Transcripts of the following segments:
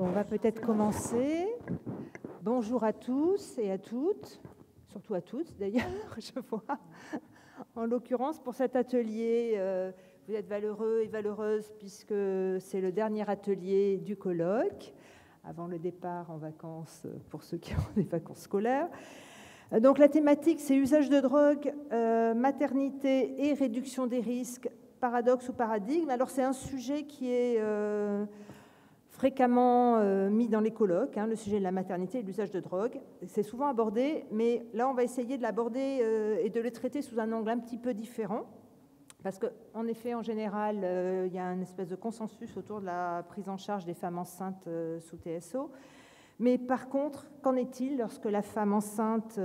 Bon, on va peut-être commencer. Bonjour à tous et à toutes, surtout à toutes d'ailleurs, je vois. En l'occurrence, pour cet atelier, vous êtes valeureux et valeureuses puisque c'est le dernier atelier du colloque, avant le départ en vacances pour ceux qui ont des vacances scolaires. Donc la thématique, c'est usage de drogue, maternité et réduction des risques, paradoxe ou paradigme. Alors c'est un sujet qui est fréquemment mis dans les colloques, le sujet de la maternité et de l'usage de drogue. C'est souvent abordé, mais là on va essayer de l'aborder et de le traiter sous un angle un petit peu différent. Parce qu'en effet, en général, il y a une espèce de consensus autour de la prise en charge des femmes enceintes sous TSO. Mais par contre, qu'en est-il lorsque la femme enceinte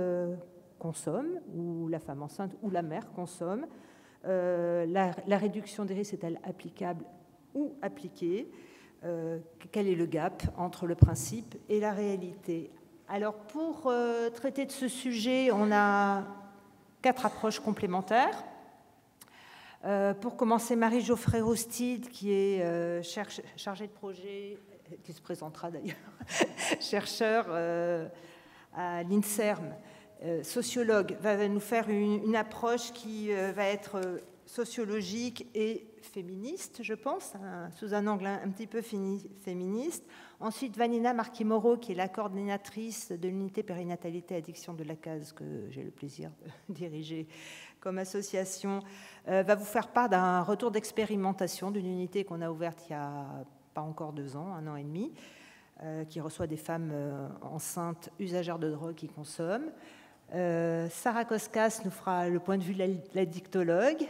consomme, ou la femme enceinte ou la mère consomme? La réduction des risques est-elle applicable ou appliquée? Quel est le gap entre le principe et la réalité? Alors, pour traiter de ce sujet, on a 4 approches complémentaires. Pour commencer, Marie-Geoffrey Roustide, qui est chargée de projet, qui se présentera d'ailleurs, chercheur à l'INSERM, sociologue, va nous faire une approche qui va être sociologique et féministe, je pense, sous un angle un petit peu féministe. Ensuite, Vanina Marquis-Moreau, qui est la coordinatrice de l'unité périnatalité addiction de la CASE, que j'ai le plaisir de diriger comme association, va vous faire part d'un retour d'expérimentation d'une unité qu'on a ouverte il y a pas encore 2 ans, 1 an et demi, qui reçoit des femmes enceintes usagères de drogue qui consomment. Sarah Koskas nous fera le point de vue de la dictologue,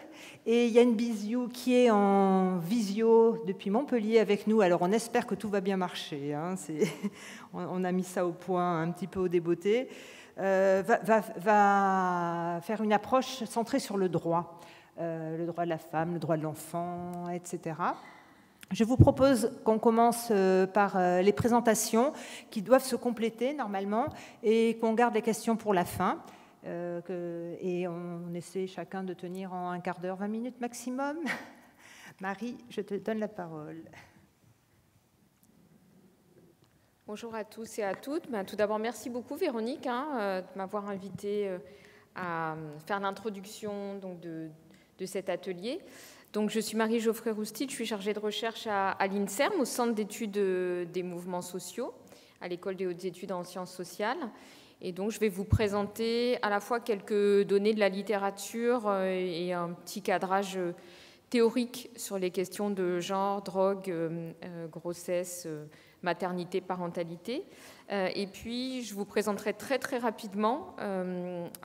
et Yann Biziou qui est en visio depuis Montpellier avec nous. Alors on espère que tout va bien marcher, on a mis ça au point un petit peu au débeauté. Va faire une approche centrée sur le droit de la femme, le droit de l'enfant, etc. Je vous propose qu'on commence par les présentations qui doivent se compléter normalement et qu'on garde les questions pour la fin. Et on essaie chacun de tenir en 1/4 d'heure, 20 minutes maximum. Marie, je te donne la parole. Bonjour à tous et à toutes. Tout d'abord, merci beaucoup Véronique de m'avoir invitée à faire l'introduction de cet atelier. Donc, je suis Marie-Geoffrey Roustide, je suis chargée de recherche à l'INSERM, au Centre d'études des mouvements sociaux, à l'École des hautes études en sciences sociales. Et donc, je vais vous présenter à la fois quelques données de la littérature et un petit cadrage théorique sur les questions de genre, drogue, grossesse, maternité, parentalité. Et puis, je vous présenterai très, très rapidement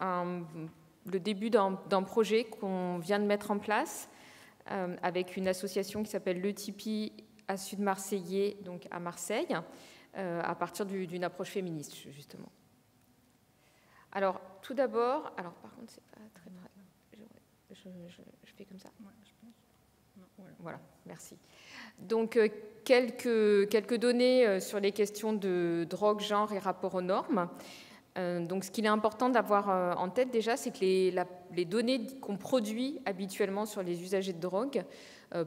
le début d'un projet qu'on vient de mettre en place avec une association qui s'appelle Le Tipi à Sud-Marseillais, donc à Marseille, à partir d'une approche féministe, justement. Alors, tout d'abord, par contre, c'est pas très je fais comme ça. Ouais, je pense. Voilà, merci. Donc, quelques données sur les questions de drogue, genre et rapport aux normes. Donc, ce qu'il est important d'avoir en tête déjà, c'est que les données qu'on produit habituellement sur les usagers de drogue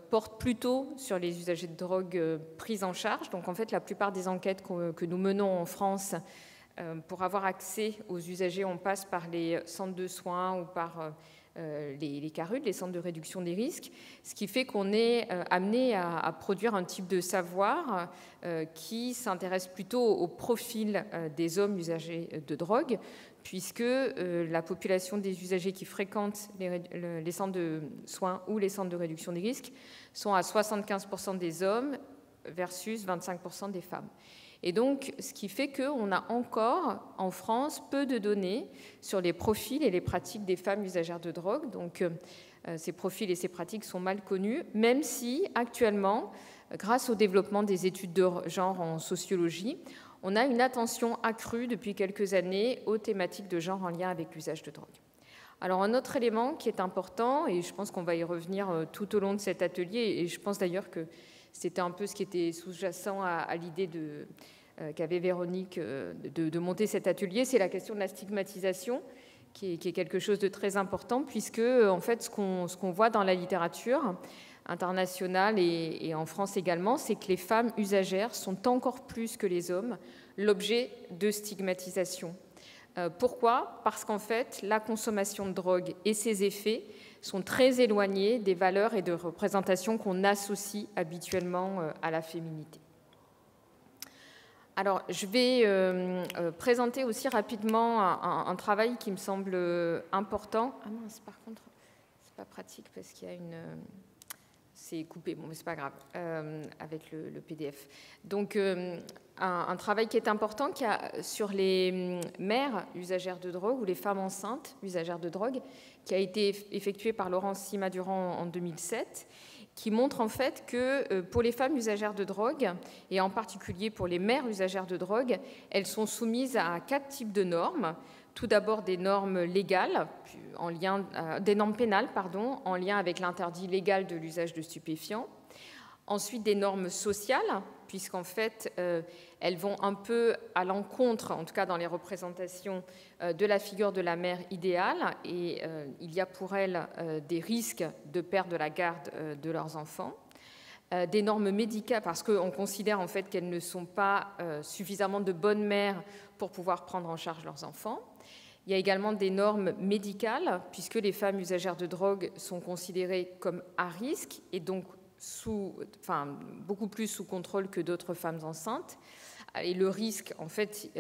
portent plutôt sur les usagers de drogue pris en charge. Donc, en fait, la plupart des enquêtes que nous menons en France, pour avoir accès aux usagers, on passe par les centres de soins ou par les CARUD, les centres de réduction des risques, ce qui fait qu'on est amené à produire un type de savoir qui s'intéresse plutôt au profil des hommes usagers de drogue, puisque la population des usagers qui fréquentent les centres de soins ou les centres de réduction des risques sont à 75% des hommes versus 25% des femmes. Et donc, ce qui fait qu'on a encore, en France, peu de données sur les profils et les pratiques des femmes usagères de drogue. Donc, ces profils et ces pratiques sont mal connus, même si, actuellement, grâce au développement des études de genre en sociologie, on a une attention accrue depuis quelques années aux thématiques de genre en lien avec l'usage de drogue. Alors, un autre élément qui est important, et je pense qu'on va y revenir tout au long de cet atelier, et je pense d'ailleurs que c'était un peu ce qui était sous-jacent à l'idée qu'avait Véronique de monter cet atelier, c'est la question de la stigmatisation, qui est quelque chose de très important, puisque en fait, ce qu'on voit dans la littérature, international et en France également, c'est que les femmes usagères sont encore plus que les hommes l'objet de stigmatisation. Pourquoi ? Parce qu'en fait, la consommation de drogue et ses effets sont très éloignés des valeurs et de représentations qu'on associe habituellement à la féminité. Alors, je vais présenter aussi rapidement un travail qui me semble important. Ah mince, par contre, c'est pas pratique parce qu'il y a une... C'est coupé, bon, mais c'est pas grave, avec le PDF. Donc, un travail qui est important sur les mères usagères de drogue ou les femmes enceintes usagères de drogue, qui a été effectué par Laurence Sima-Durand en 2007, qui montre en fait que pour les femmes usagères de drogue, et en particulier pour les mères usagères de drogue, elles sont soumises à 4 types de normes. Tout d'abord des normes légales, des normes pénales, en lien avec l'interdit légal de l'usage de stupéfiants. Ensuite, des normes sociales, puisqu'en fait, elles vont un peu à l'encontre, en tout cas dans les représentations, de la figure de la mère idéale, et il y a pour elles des risques de perte de la garde de leurs enfants. Des normes médicales, parce qu'on considère en fait qu'elles ne sont pas suffisamment de bonnes mères pour pouvoir prendre en charge leurs enfants. Il y a également des normes médicales, puisque les femmes usagères de drogue sont considérées comme à risque, et donc beaucoup plus sous contrôle que d'autres femmes enceintes. Et le risque, en fait,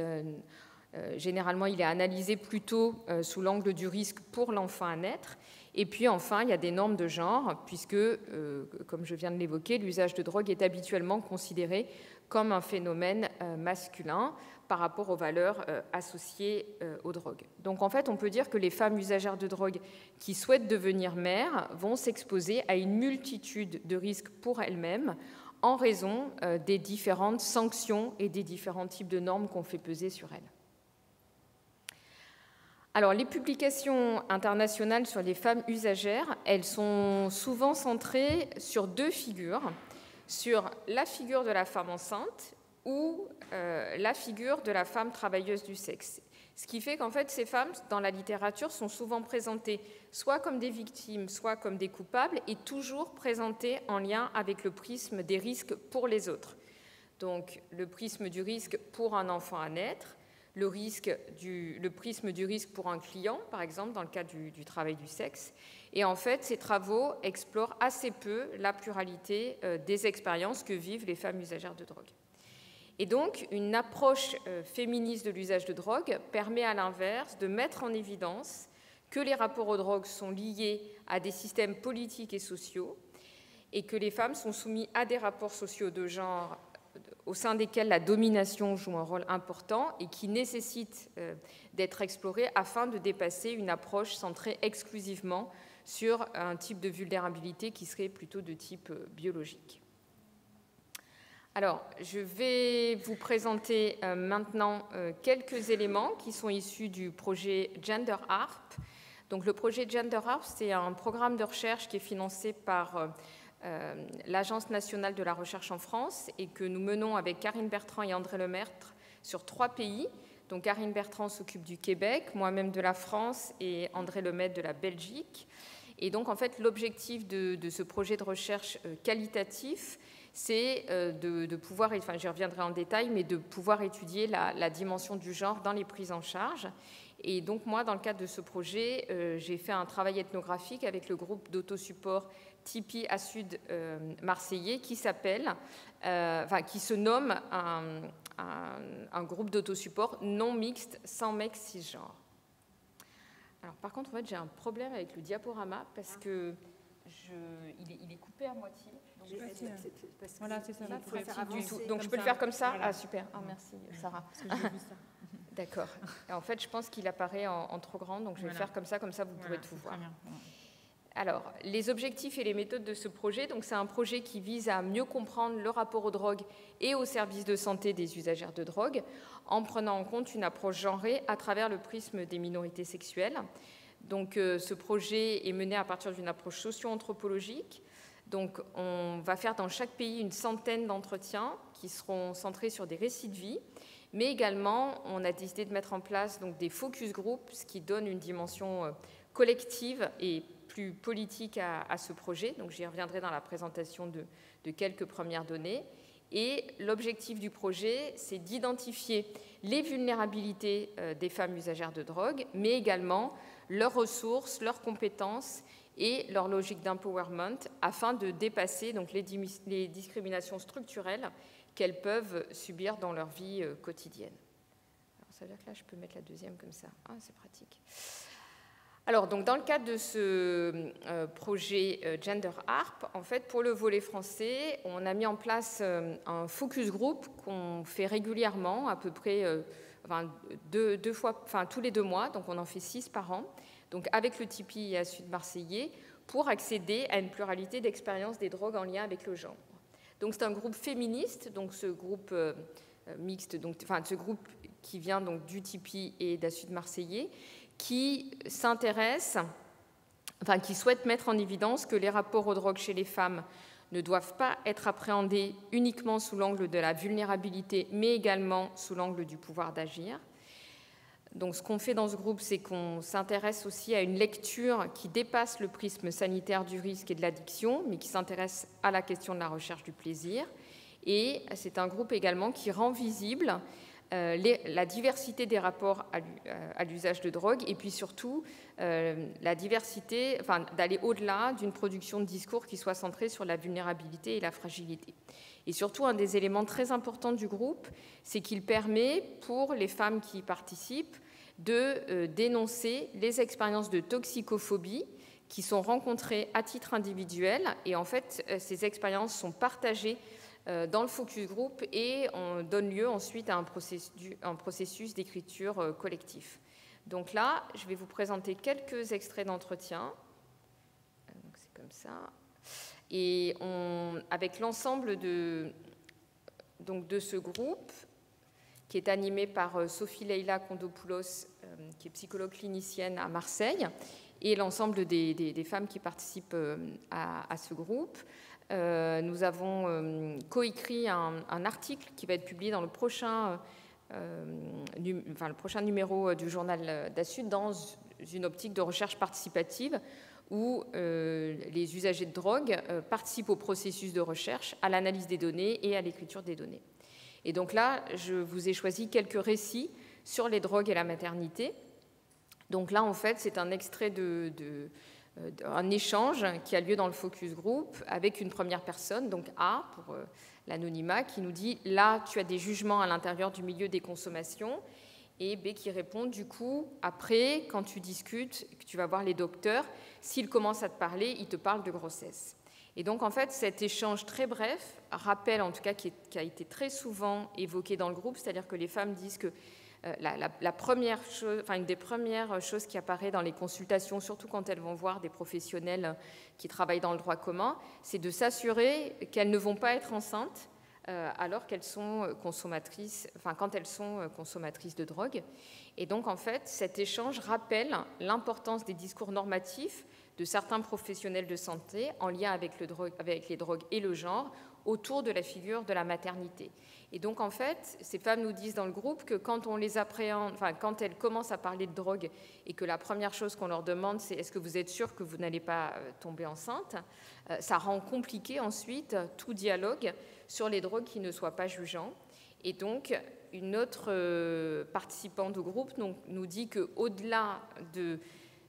généralement, il est analysé plutôt sous l'angle du risque pour l'enfant à naître. Et puis, enfin, il y a des normes de genre, puisque, comme je viens de l'évoquer, l'usage de drogue est habituellement considéré comme un phénomène masculin par rapport aux valeurs associées aux drogues. Donc, en fait, on peut dire que les femmes usagères de drogue qui souhaitent devenir mères vont s'exposer à une multitude de risques pour elles-mêmes en raison des différentes sanctions et des différents types de normes qu'on fait peser sur elles. Alors, les publications internationales sur les femmes usagères, elles sont souvent centrées sur 2 figures, sur la figure de la femme enceinte ou la figure de la femme travailleuse du sexe. Ce qui fait qu'en fait, ces femmes, dans la littérature, sont souvent présentées soit comme des victimes, soit comme des coupables, et toujours présentées en lien avec le prisme des risques pour les autres. Donc, le prisme du risque pour un enfant à naître, le prisme du risque pour un client, par exemple, dans le cas du travail du sexe. Et en fait, ces travaux explorent assez peu la pluralité des expériences que vivent les femmes usagères de drogue. Et donc, une approche féministe de l'usage de drogue permet à l'inverse de mettre en évidence que les rapports aux drogues sont liés à des systèmes politiques et sociaux et que les femmes sont soumises à des rapports sociaux de genre au sein desquels la domination joue un rôle important et qui nécessitent d'être explorés afin de dépasser une approche centrée exclusivement sur un type de vulnérabilité qui serait plutôt de type biologique. Alors, je vais vous présenter maintenant quelques éléments qui sont issus du projet Gender Harp. Donc, le projet Gender Harp, c'est un programme de recherche qui est financé par l'Agence nationale de la recherche en France et que nous menons avec Karine Bertrand et André Lemaître sur 3 pays. Donc, Karine Bertrand s'occupe du Québec, moi-même de la France et André Lemaître de la Belgique. Et donc, en fait, l'objectif de ce projet de recherche qualitatif, c'est de pouvoir, enfin j'y reviendrai en détail, mais de pouvoir étudier la dimension du genre dans les prises en charge. Et donc moi, dans le cadre de ce projet, j'ai fait un travail ethnographique avec le groupe d'autosupport Tipeee à Sud marseillais qui se nomme un groupe d'autosupport non mixte sans mec cisgenre. Alors par contre, en fait, j'ai un problème avec le diaporama parce que il est coupé à moitié. Voilà, c'est ça. Du tout. Donc je peux le faire comme ça. Voilà. Ah super, merci Sarah. D'accord. En fait, je pense qu'il apparaît en trop grand, donc je vais le faire comme ça vous pourrez tout voir. Alors, les objectifs et les méthodes de ce projet, donc c'est un projet qui vise à mieux comprendre le rapport aux drogues et aux services de santé des usagères de drogue, en prenant en compte une approche genrée à travers le prisme des minorités sexuelles. Donc, ce projet est mené à partir d'une approche socio-anthropologique. Donc, on va faire dans chaque pays une centaine d'entretiens qui seront centrés sur des récits de vie, mais également, on a décidé de mettre en place donc, des focus groups, ce qui donne une dimension collective et plus politique à ce projet. Donc j'y reviendrai dans la présentation de quelques premières données. Et l'objectif du projet, c'est d'identifier les vulnérabilités des femmes usagères de drogue, mais également leurs ressources, leurs compétences et leur logique d'empowerment afin de dépasser donc, les discriminations structurelles qu'elles peuvent subir dans leur vie quotidienne. Alors, ça veut dire que là, je peux mettre la deuxième comme ça. Ah, c'est pratique. Alors, donc, dans le cadre de ce projet Gender Harp, en fait, pour le volet français, on a mis en place un focus group qu'on fait régulièrement, à peu près deux fois, tous les 2 mois, donc on en fait 6 par an, donc avec le Tipeee et à Sud-Marseillais, pour accéder à une pluralité d'expériences des drogues en lien avec le genre. Donc, c'est un groupe féministe, donc ce groupe mixte, donc, ce groupe qui vient donc du Tipeee et d'à Sud-Marseillais, qui s'intéresse, qui souhaite mettre en évidence que les rapports aux drogues chez les femmes ne doivent pas être appréhendés uniquement sous l'angle de la vulnérabilité, mais également sous l'angle du pouvoir d'agir. Donc, ce qu'on fait dans ce groupe, c'est qu'on s'intéresse aussi à une lecture qui dépasse le prisme sanitaire du risque et de l'addiction, mais qui s'intéresse à la question de la recherche du plaisir. Et c'est un groupe également qui rend visible la diversité des rapports à l'usage de drogue et puis surtout la diversité, d'aller au-delà d'une production de discours qui soit centrée sur la vulnérabilité et la fragilité. Et surtout, un des éléments très importants du groupe, c'est qu'il permet pour les femmes qui y participent de dénoncer les expériences de toxicophobie qui sont rencontrées à titre individuel. Et en fait, ces expériences sont partagées dans le focus group et on donne lieu ensuite à un processus d'écriture collectif. Donc là, je vais vous présenter quelques extraits d'entretien. C'est comme ça. Et avec l'ensemble de ce groupe, qui est animé par Sophie Leila Kondopoulos, qui est psychologue clinicienne à Marseille, et l'ensemble des femmes qui participent à ce groupe, nous avons coécrit un article qui va être publié dans le prochain numéro du journal d'Assud dans une optique de recherche participative où les usagers de drogue participent au processus de recherche, à l'analyse des données et à l'écriture des données. Et donc là, je vous ai choisi quelques récits sur les drogues et la maternité. Donc là, en fait, c'est un extrait un échange qui a lieu dans le focus group avec une première personne, donc A pour l'anonymat, qui nous dit « Là, tu as des jugements à l'intérieur du milieu des consommations » et B qui répond « Du coup, après, quand tu discutes, que tu vas voir les docteurs, s'ils commencent à te parler, ils te parlent de grossesse. » Et donc, en fait, cet échange très bref rappelle, en tout cas, qui a été très souvent évoqué dans le groupe, c'est-à-dire que les femmes disent que la première chose, une des premières choses qui apparaît dans les consultations, surtout quand elles vont voir des professionnels qui travaillent dans le droit commun, c'est de s'assurer qu'elles ne vont pas être enceintes alors qu'elles sont consommatrices, quand elles sont consommatrices de drogue. Et donc, en fait, cet échange rappelle l'importance des discours normatifs de certains professionnels de santé en lien avec les drogues et le genre autour de la figure de la maternité. Et donc, en fait, ces femmes nous disent dans le groupe que quand on les appréhende, quand elles commencent à parler de drogue et que la première chose qu'on leur demande, c'est « est-ce que vous êtes sûr que vous n'allez pas tomber enceinte ?», ça rend compliqué ensuite tout dialogue sur les drogues qui ne soient pas jugeants. Et donc, une autre participante au groupe nous dit qu'au-delà de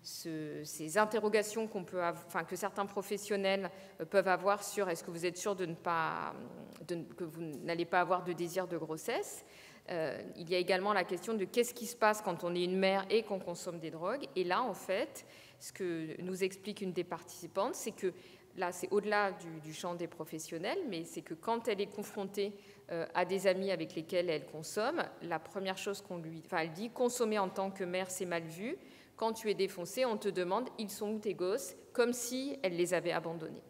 ces interrogations que certains professionnels peuvent avoir sur est-ce que vous êtes sûr que vous n'allez pas avoir de désir de grossesse, il y a également la question de qu'est-ce qui se passe quand on est une mère et qu'on consomme des drogues. Et là, en fait, ce que nous explique une des participantes, c'est que là, c'est au-delà du champ des professionnels, mais c'est que quand elle est confrontée à des amis avec lesquels elle consomme, la première chose elle dit « consommer en tant que mère, c'est mal vu ». Quand tu es défoncé, on te demande « ils sont où tes gosses ?» comme si elle les avait abandonnés.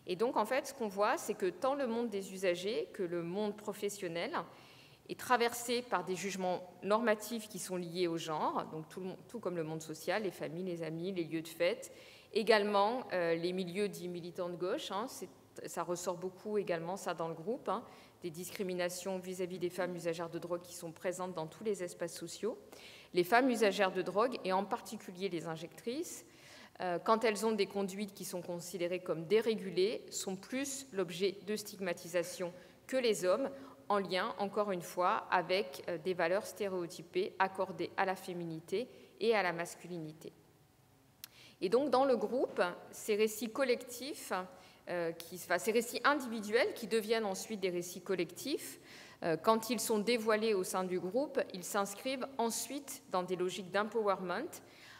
Et donc, en fait, ce qu'on voit, c'est que tant le monde des usagers que le monde professionnel est traversé par des jugements normatifs qui sont liés au genre, donc tout comme le monde social, les familles, les amis, les lieux de fête, également les milieux dits militants de gauche, ça ressort beaucoup également ça dans le groupe, des discriminations vis-à-vis des femmes usagères de drogue qui sont présentes dans tous les espaces sociaux. Les femmes usagères de drogue, et en particulier les injectrices, quand elles ont des conduites qui sont considérées comme dérégulées, sont plus l'objet de stigmatisation que les hommes, en lien, encore une fois, avec des valeurs stéréotypées accordées à la féminité et à la masculinité. Et donc, dans le groupe, ces récits collectifs, ces récits individuels qui deviennent ensuite des récits collectifs, quand ils sont dévoilés au sein du groupe, ils s'inscrivent ensuite dans des logiques d'empowerment,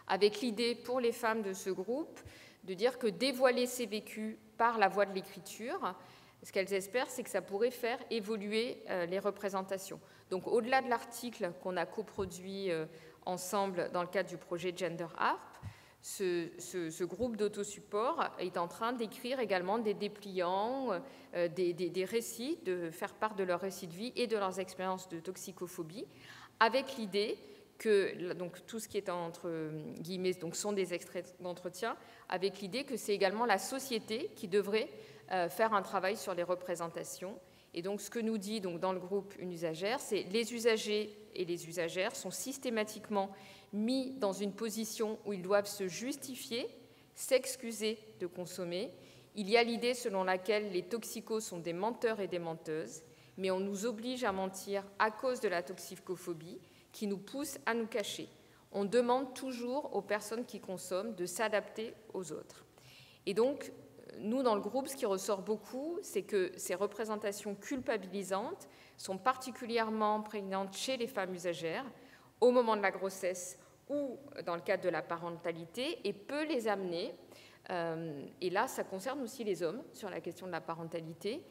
avec l'idée pour les femmes de ce groupe de dire que dévoiler ces vécus par la voie de l'écriture, ce qu'elles espèrent, c'est que ça pourrait faire évoluer les représentations. Donc, au-delà de l'article qu'on a coproduit ensemble dans le cadre du projet Gender Harp, ce groupe d'autosupport est en train d'écrire également des dépliants, des récits, de faire part de leurs récits de vie et de leurs expériences de toxicophobie, avec l'idée que donc, tout ce qui est entre guillemets donc, sont des extraits d'entretien, avec l'idée que c'est également la société qui devrait faire un travail sur les représentations. Et donc ce que nous dit donc, dans le groupe Une usagère, c'est les usagers et les usagères sont systématiquement mis dans une position où ils doivent se justifier, s'excuser de consommer. Il y a l'idée selon laquelle les toxicos sont des menteurs et des menteuses, mais on nous oblige à mentir à cause de la toxicophobie qui nous pousse à nous cacher. On demande toujours aux personnes qui consomment de s'adapter aux autres. Et donc, nous, dans le groupe, ce qui ressort beaucoup, c'est que ces représentations culpabilisantes sont particulièrement prégnantes chez les femmes usagères au moment de la grossesse ou dans le cadre de la parentalité et peut les amener, et là, ça concerne aussi les hommes sur la question de la parentalité,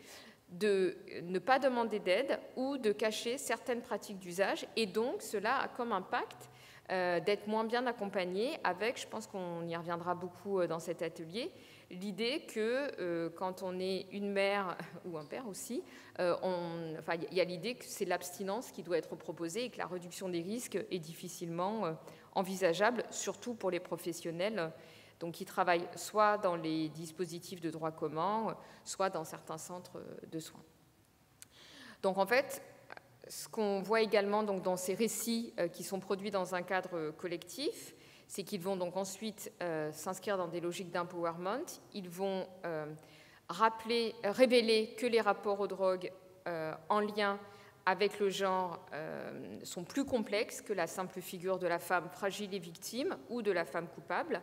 de ne pas demander d'aide ou de cacher certaines pratiques d'usage. Et donc, cela a comme impact d'être moins bien accompagné avec, je pense qu'on y reviendra beaucoup dans cet atelier, l'idée que quand on est une mère ou un père aussi, il y a l'idée que c'est l'abstinence qui doit être proposée et que la réduction des risques est difficilement envisageable, surtout pour les professionnels donc qui travaillent soit dans les dispositifs de droit commun, soit dans certains centres de soins. Donc en fait, ce qu'on voit également donc, dans ces récits qui sont produits dans un cadre collectif, c'est qu'ils vont donc ensuite s'inscrire dans des logiques d'empowerment. Ils vont révéler que les rapports aux drogues en lien avec le genre sont plus complexes que la simple figure de la femme fragile et victime ou de la femme coupable.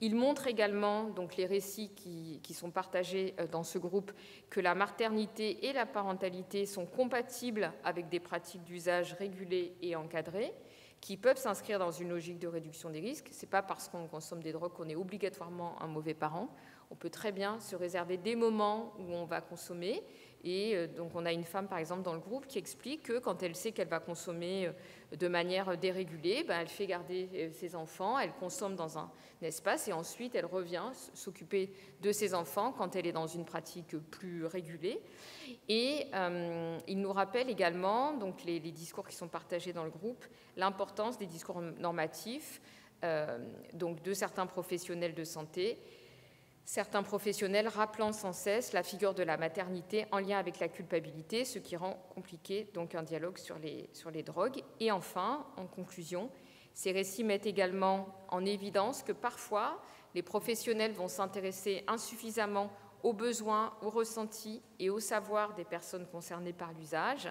Ils montrent également, donc les récits qui sont partagés dans ce groupe, que la maternité et la parentalité sont compatibles avec des pratiques d'usage régulées et encadrées, qui peuvent s'inscrire dans une logique de réduction des risques. Ce n'est pas parce qu'on consomme des drogues qu'on est obligatoirement un mauvais parent. On peut très bien se réserver des moments où on va consommer. Et donc on a une femme, par exemple, dans le groupe qui explique que quand elle sait qu'elle va consommer de manière dérégulée, elle fait garder ses enfants, elle consomme dans un espace et ensuite elle revient s'occuper de ses enfants quand elle est dans une pratique plus régulée. Et il nous rappelle également, donc les discours qui sont partagés dans le groupe, l'importance des discours normatifs donc de certains professionnels de santé, certains professionnels rappelant sans cesse la figure de la maternité en lien avec la culpabilité, ce qui rend compliqué donc un dialogue sur les drogues. Et enfin, en conclusion, ces récits mettent également en évidence que parfois les professionnels vont s'intéresser insuffisamment aux besoins, aux ressentis et aux savoirs des personnes concernées par l'usage.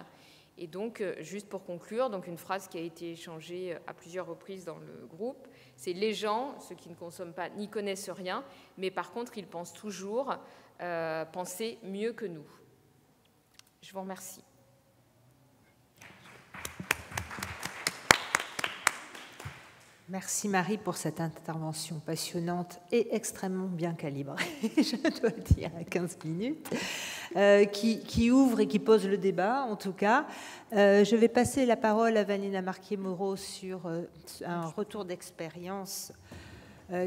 Et donc, juste pour conclure, donc une phrase qui a été échangée à plusieurs reprises dans le groupe, c'est « les gens, ceux qui ne consomment pas, n'y connaissent rien, mais par contre, ils pensent toujours penser mieux que nous ». Je vous remercie. Merci Marie pour cette intervention passionnante et extrêmement bien calibrée, je dois dire, à 15 minutes, qui ouvre et qui pose le débat, en tout cas. Je vais passer la parole à Vanina Marquier-Moreau sur un retour d'expérience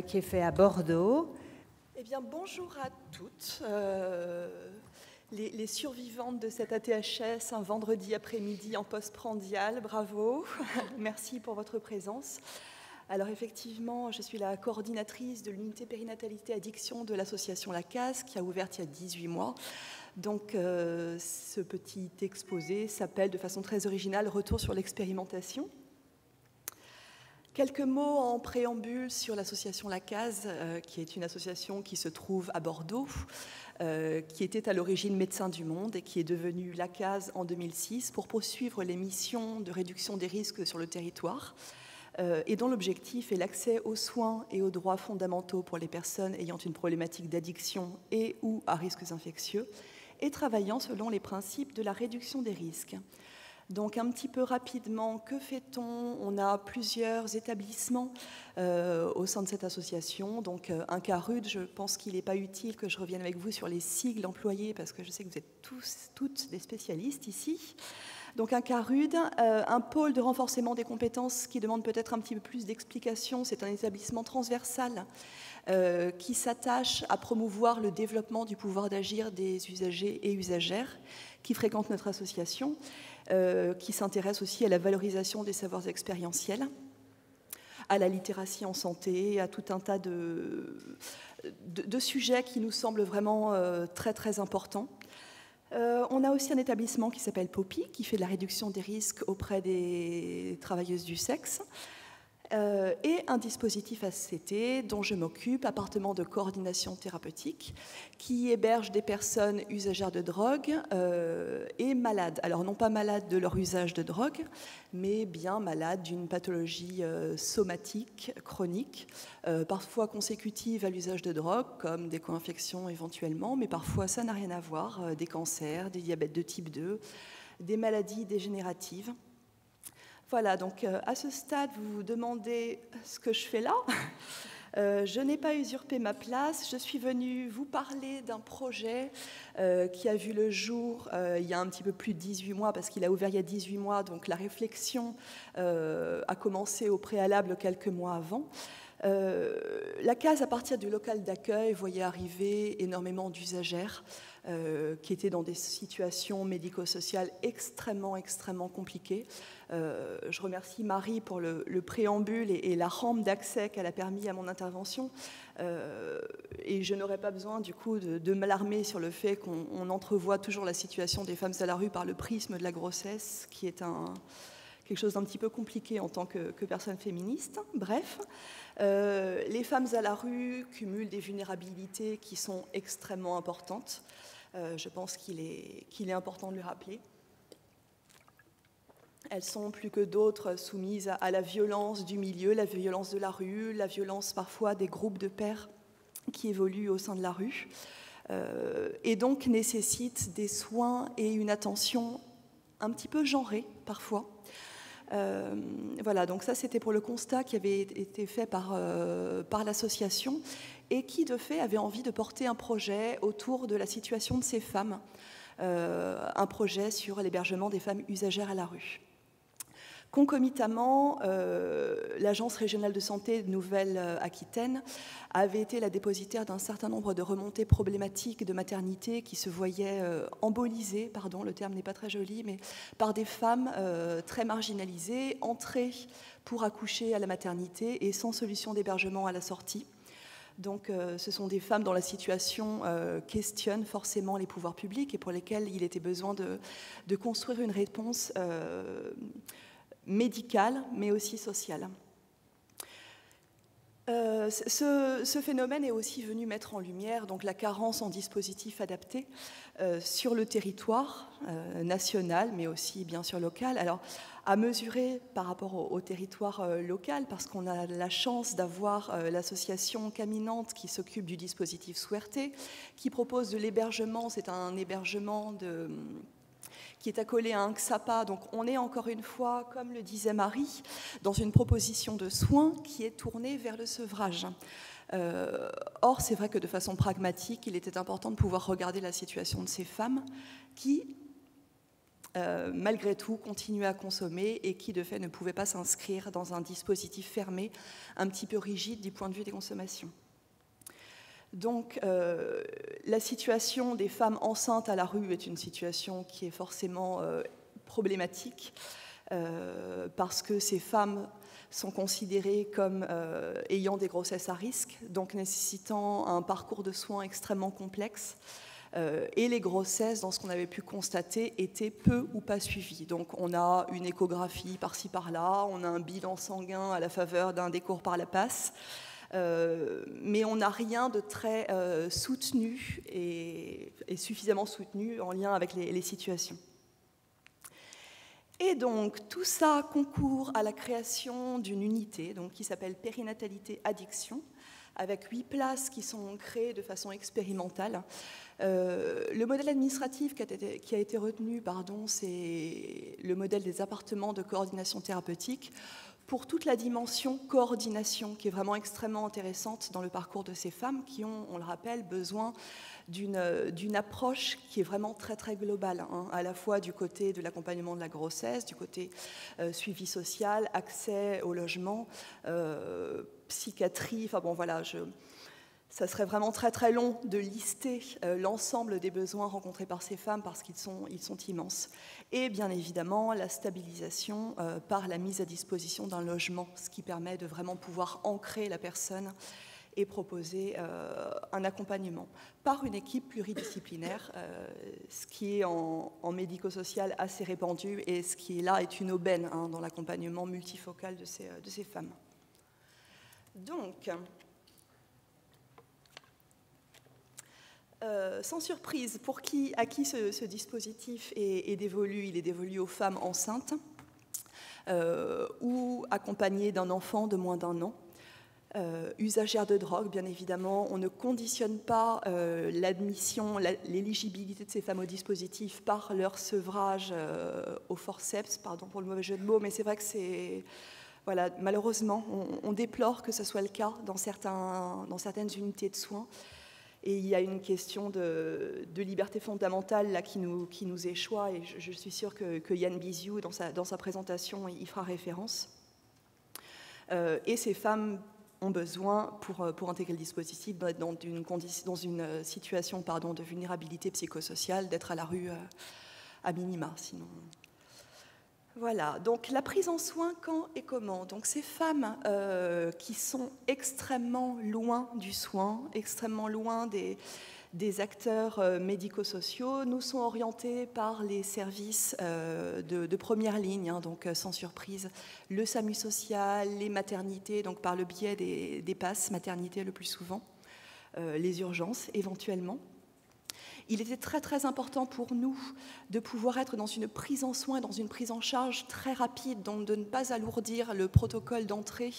qui est fait à Bordeaux. Eh bien, bonjour à toutes. Les survivantes de cet ATHS, un vendredi après-midi en postprandial, bravo. Merci pour votre présence. Alors effectivement, je suis la coordinatrice de l'unité périnatalité addiction de l'association La Case, qui a ouvert il y a 18 mois. Donc ce petit exposé s'appelle de façon très originale « Retour sur l'expérimentation ». Quelques mots en préambule sur l'association La Case, qui est une association qui se trouve à Bordeaux, qui était à l'origine Médecins du Monde et qui est devenue La Case en 2006 pour poursuivre les missions de réduction des risques sur le territoire et dont l'objectif est l'accès aux soins et aux droits fondamentaux pour les personnes ayant une problématique d'addiction et ou à risques infectieux et travaillant selon les principes de la réduction des risques. Donc un petit peu rapidement, que fait-on? On a plusieurs établissements au sein de cette association. Donc un CARUD, je pense qu'il n'est pas utile que je revienne avec vous sur les sigles employés parce que je sais que vous êtes toutes des spécialistes ici. Donc un CARUD, un pôle de renforcement des compétences qui demande peut-être un petit peu plus d'explications. C'est un établissement transversal qui s'attache à promouvoir le développement du pouvoir d'agir des usagers et usagères qui fréquentent notre association, qui s'intéresse aussi à la valorisation des savoirs expérientiels, à la littératie en santé, à tout un tas de sujets qui nous semblent vraiment très très importants. On a aussi un établissement qui s'appelle POPI, qui fait de la réduction des risques auprès des travailleuses du sexe, et un dispositif ACT dont je m'occupe, appartement de coordination thérapeutique, qui héberge des personnes usagères de drogue et malades. Alors non pas malades de leur usage de drogue, mais bien malades d'une pathologie somatique, chronique, parfois consécutive à l'usage de drogue, comme des co-infections éventuellement, mais parfois ça n'a rien à voir, des cancers, des diabètes de type 2, des maladies dégénératives. Voilà, donc à ce stade, vous vous demandez ce que je fais là. Je n'ai pas usurpé ma place. Je suis venue vous parler d'un projet qui a vu le jour il y a un petit peu plus de 18 mois, parce qu'il a ouvert il y a 18 mois, donc la réflexion a commencé au préalable quelques mois avant. La case, à partir du local d'accueil, voyait arriver énormément d'usagères qui étaient dans des situations médico-sociales extrêmement compliquées. Je remercie Marie pour le préambule et la rampe d'accès qu'elle a permis à mon intervention. Et je n'aurais pas besoin du coup de m'alarmer sur le fait qu'on entrevoit toujours la situation des femmes à la rue par le prisme de la grossesse, qui est quelque chose d'un petit peu compliqué en tant que personne féministe. Bref, les femmes à la rue cumulent des vulnérabilités qui sont extrêmement importantes. Je pense qu'il est important de le rappeler. Elles sont plus que d'autres soumises à la violence du milieu, la violence de la rue, la violence parfois des groupes de pairs qui évoluent au sein de la rue, et donc nécessitent des soins et une attention un petit peu genrée parfois. Voilà, donc ça c'était pour le constat qui avait été fait par l'association et qui de fait avait envie de porter un projet autour de la situation de ces femmes, un projet sur l'hébergement des femmes usagères à la rue. Concomitamment, l'Agence régionale de santé de Nouvelle-Aquitaine avait été la dépositaire d'un certain nombre de remontées problématiques de maternité qui se voyaient embolisées, pardon, le terme n'est pas très joli, mais par des femmes très marginalisées, entrées pour accoucher à la maternité et sans solution d'hébergement à la sortie. Donc ce sont des femmes dont la situation questionne forcément les pouvoirs publics et pour lesquelles il était besoin de construire une réponse médicale, mais aussi sociale. Ce phénomène est aussi venu mettre en lumière donc, la carence en dispositifs adaptés sur le territoire national, mais aussi bien sûr local. Alors, à mesurer par rapport au territoire local, parce qu'on a la chance d'avoir l'association Caminante qui s'occupe du dispositif Suerte, qui propose de l'hébergement, c'est un hébergement qui est accolé à un XAPA. Donc on est encore une fois, comme le disait Marie, dans une proposition de soins qui est tournée vers le sevrage. Or, c'est vrai que de façon pragmatique, il était important de pouvoir regarder la situation de ces femmes qui, malgré tout, continuaient à consommer et qui, de fait, ne pouvaient pas s'inscrire dans un dispositif fermé, un petit peu rigide du point de vue des consommations. Donc, la situation des femmes enceintes à la rue est une situation qui est forcément problématique parce que ces femmes sont considérées comme ayant des grossesses à risque, donc nécessitant un parcours de soins extrêmement complexe, Et les grossesses, dans ce qu'on avait pu constater, étaient peu ou pas suivies. Donc on a une échographie par-ci par-là, on a un bilan sanguin à la faveur d'un décours par la passe, mais on n'a rien de très soutenu et suffisamment soutenu en lien avec les situations. Et donc, tout ça concourt à la création d'une unité donc, qui s'appelle Périnatalité Addiction, avec 8 places qui sont créées de façon expérimentale. Le modèle administratif qui a été retenu, c'est le modèle des appartements de coordination thérapeutique, pour toute la dimension coordination, qui est vraiment extrêmement intéressante dans le parcours de ces femmes qui ont, on le rappelle, besoin d'une approche qui est vraiment très très globale, à la fois du côté de l'accompagnement de la grossesse, du côté suivi social, accès au logement, psychiatrie, enfin bon voilà, ça serait vraiment très très long de lister l'ensemble des besoins rencontrés par ces femmes parce qu'ils sont immenses. Et bien évidemment la stabilisation par la mise à disposition d'un logement, ce qui permet de vraiment pouvoir ancrer la personne et proposer un accompagnement par une équipe pluridisciplinaire, ce qui est en médico-social assez répandu et ce qui est là est une aubaine dans l'accompagnement multifocal de ces femmes. Donc, sans surprise, à qui ce dispositif est dévolu, il est dévolu aux femmes enceintes ou accompagnées d'un enfant de moins d'1 an. Usagères de drogue, bien évidemment. On ne conditionne pas l'admission, l'éligibilité de ces femmes au dispositif par leur sevrage au forceps, pardon pour le mauvais jeu de mots, mais c'est vrai que voilà, malheureusement, on déplore que ce soit le cas dans certaines unités de soins. Et il y a une question de liberté fondamentale là, qui nous échoit, et je suis sûre que Yann Biziou, dans sa présentation, y fera référence. Et ces femmes ont besoin, pour intégrer le dispositif, dans une situation de vulnérabilité psychosociale, d'être à la rue à minima, sinon... Voilà, donc la prise en soin, quand et comment? Donc ces femmes qui sont extrêmement loin du soin, extrêmement loin des acteurs médico-sociaux, nous sont orientées par les services de première ligne, donc sans surprise, le SAMU social, les maternités, donc par le biais des passes maternité le plus souvent, les urgences éventuellement. Il était très très important pour nous de pouvoir être dans une prise en soin, dans une prise en charge très rapide, donc de ne pas alourdir le protocole d'entrée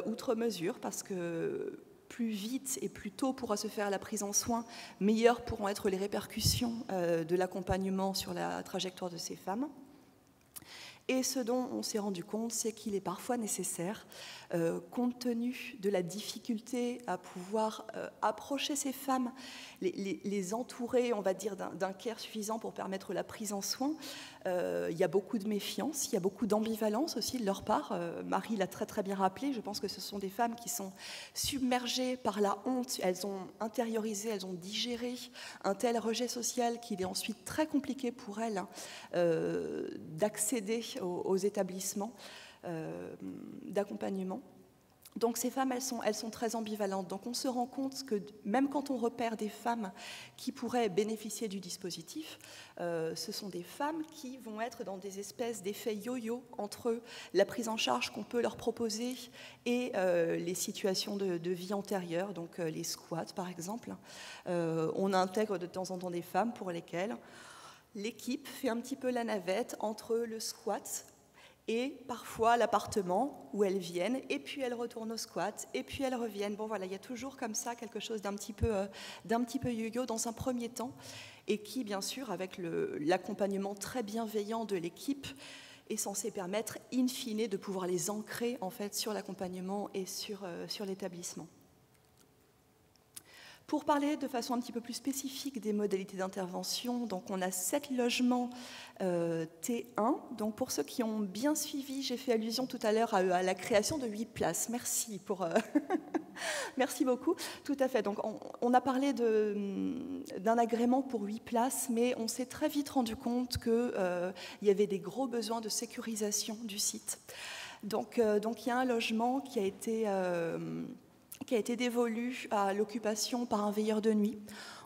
outre mesure, parce que plus vite et plus tôt pourra se faire la prise en soin, meilleures pourront être les répercussions de l'accompagnement sur la trajectoire de ces femmes. Et ce dont on s'est rendu compte, c'est qu'il est parfois nécessaire, compte tenu de la difficulté à pouvoir approcher ces femmes, les entourer, on va dire, d'un care suffisant pour permettre la prise en soin. Il y a beaucoup de méfiance, il y a beaucoup d'ambivalence aussi de leur part. Marie l'a très très bien rappelé, je pense que ce sont des femmes qui sont submergées par la honte, elles ont intériorisé, elles ont digéré un tel rejet social qu'il est ensuite très compliqué pour elles d'accéder aux établissements d'accompagnement. Donc ces femmes, elles sont très ambivalentes. Donc on se rend compte que même quand on repère des femmes qui pourraient bénéficier du dispositif, ce sont des femmes qui vont être dans des espèces d'effets yo-yo entre la prise en charge qu'on peut leur proposer et les situations de vie antérieures, donc les squats par exemple. On intègre de temps en temps des femmes pour lesquelles l'équipe fait un petit peu la navette entre le squat et parfois l'appartement où elles viennent, et puis elles retournent au squat, et puis elles reviennent. Bon voilà, il y a toujours comme ça quelque chose d'un petit peu yo-yo dans un premier temps, et qui, bien sûr, avec l'accompagnement très bienveillant de l'équipe, est censé permettre, in fine, de pouvoir les ancrer en fait sur l'accompagnement et sur l'établissement. Pour parler de façon un petit peu plus spécifique des modalités d'intervention, donc on a 7 logements T1. Donc pour ceux qui ont bien suivi, j'ai fait allusion tout à l'heure à la création de 8 places. Merci pour merci beaucoup. Tout à fait. Donc on a parlé d'un agrément pour 8 places, mais on s'est très vite rendu compte qu'il y avait des gros besoins de sécurisation du site. Donc il y a un logement qui a été qui a été dévolue à l'occupation par un veilleur de nuit.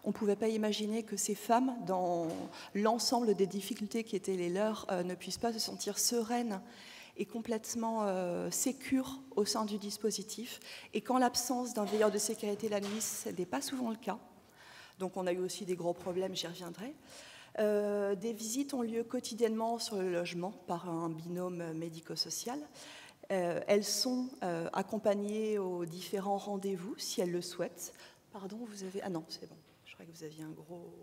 On ne pouvait pas imaginer que ces femmes, dans l'ensemble des difficultés qui étaient les leurs, ne puissent pas se sentir sereines et complètement sécures au sein du dispositif. Et qu'en l'absence d'un veilleur de sécurité la nuit, ce n'est pas souvent le cas. Donc on a eu aussi des gros problèmes, j'y reviendrai. Des visites ont lieu quotidiennement sur le logement par un binôme médico-social. Elles sont accompagnées aux différents rendez-vous, si elles le souhaitent. Pardon, vous avez... Ah non, c'est bon. Je crois que vous aviez un gros...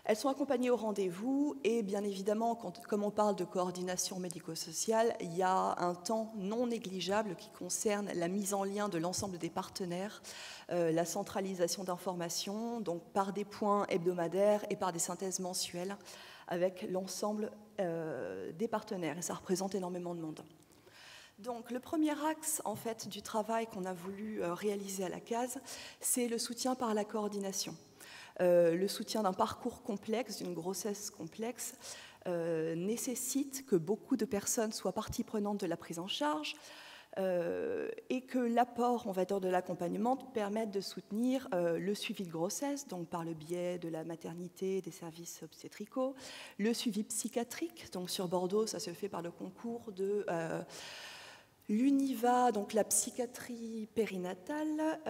Elles sont accompagnées au rendez-vous et bien évidemment, comme on parle de coordination médico-sociale, il y a un temps non négligeable qui concerne la mise en lien de l'ensemble des partenaires, la centralisation d'informations, donc par des points hebdomadaires et par des synthèses mensuelles avec l'ensemble des partenaires. Et ça représente énormément de monde. Donc, le premier axe en fait, du travail qu'on a voulu réaliser à la CASE, c'est le soutien par la coordination. Le soutien d'un parcours complexe, d'une grossesse complexe, nécessite que beaucoup de personnes soient partie prenante de la prise en charge et que l'apport, on va dire, de l'accompagnement permette de soutenir le suivi de grossesse, donc par le biais de la maternité, des services obstétricaux, le suivi psychiatrique, donc sur Bordeaux, ça se fait par le concours de... l'UNIVA, donc la psychiatrie périnatale,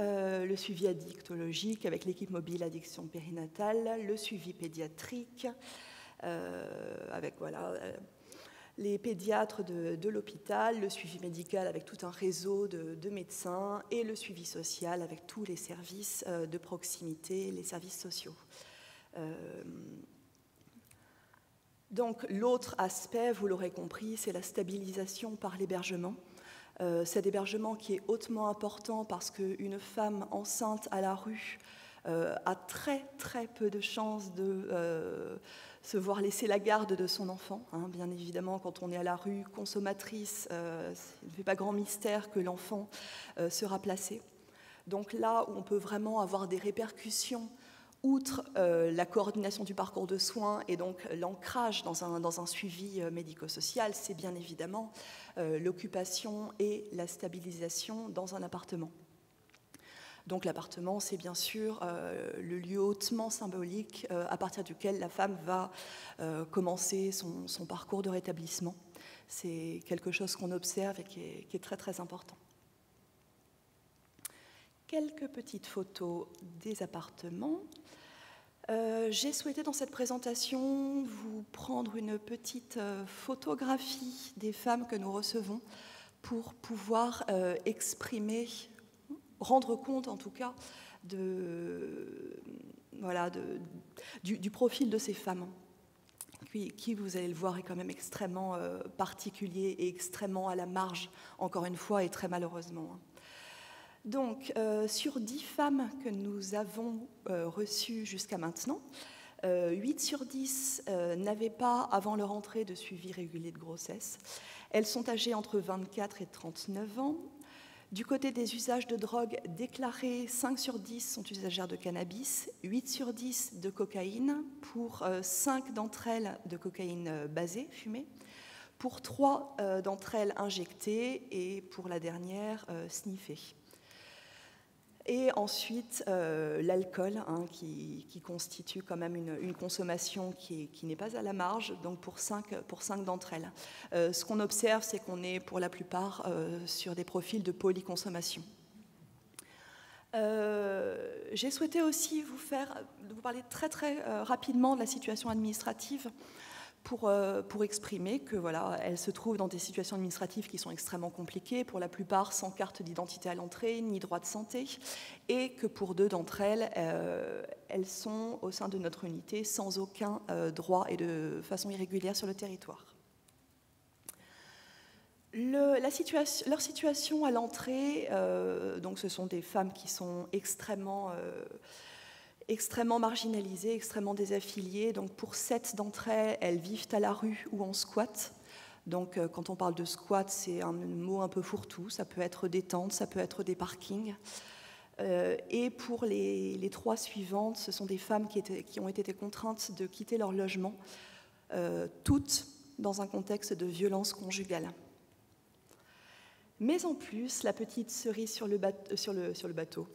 le suivi addictologique avec l'équipe mobile addiction périnatale, le suivi pédiatrique, avec les pédiatres de l'hôpital, le suivi médical avec tout un réseau de médecins et le suivi social avec tous les services de proximité, les services sociaux. Donc l'autre aspect, vous l'aurez compris, c'est la stabilisation par l'hébergement. Cet hébergement qui est hautement important parce qu'une femme enceinte à la rue a très très peu de chances de se voir laisser la garde de son enfant. Bien évidemment, quand on est à la rue consommatrice, il ne fait pas grand mystère que l'enfant sera placé. Donc là où on peut vraiment avoir des répercussions, outre la coordination du parcours de soins et donc l'ancrage dans un suivi médico-social, c'est bien évidemment l'occupation et la stabilisation dans un appartement. Donc l'appartement, c'est bien sûr le lieu hautement symbolique à partir duquel la femme va commencer son parcours de rétablissement. C'est quelque chose qu'on observe et qui est très très important. Quelques petites photos des appartements. J'ai souhaité dans cette présentation vous prendre une petite photographie des femmes que nous recevons pour pouvoir exprimer, rendre compte en tout cas du profil de ces femmes qui, vous allez le voir, est quand même extrêmement particulier et extrêmement à la marge, encore une fois, et très malheureusement. Donc, sur 10 femmes que nous avons reçues jusqu'à maintenant, 8 sur 10 n'avaient pas, avant leur entrée, de suivi régulier de grossesse. Elles sont âgées entre 24 et 39 ans. Du côté des usages de drogue déclarés, 5 sur 10 sont usagères de cannabis, 8 sur 10 de cocaïne, pour 5 d'entre elles de cocaïne basée, fumée, pour 3 d'entre elles injectées et pour la dernière sniffée. Et ensuite, l'alcool, qui constitue quand même une consommation qui n'est pas à la marge, donc pour 5 d'entre elles. Ce qu'on observe, c'est qu'on est pour la plupart sur des profils de polyconsommation. J'ai souhaité aussi vous parler très très rapidement de la situation administrative pour exprimer que voilà, elles se trouvent dans des situations administratives qui sont extrêmement compliquées, pour la plupart sans carte d'identité à l'entrée, ni droit de santé, et que pour 2 d'entre elles, elles sont au sein de notre unité sans aucun droit et de façon irrégulière sur le territoire. Leur situation à l'entrée, donc ce sont des femmes qui sont extrêmement marginalisées, extrêmement désaffiliées. Donc pour 7 d'entre elles, elles vivent à la rue ou en squat. Donc quand on parle de squat, c'est un mot un peu fourre-tout. Ça peut être des tentes, ça peut être des parkings. Et pour les 3 suivantes, ce sont des femmes qui ont été contraintes de quitter leur logement, toutes dans un contexte de violence conjugale. Mais en plus, la petite cerise sur le gâteau,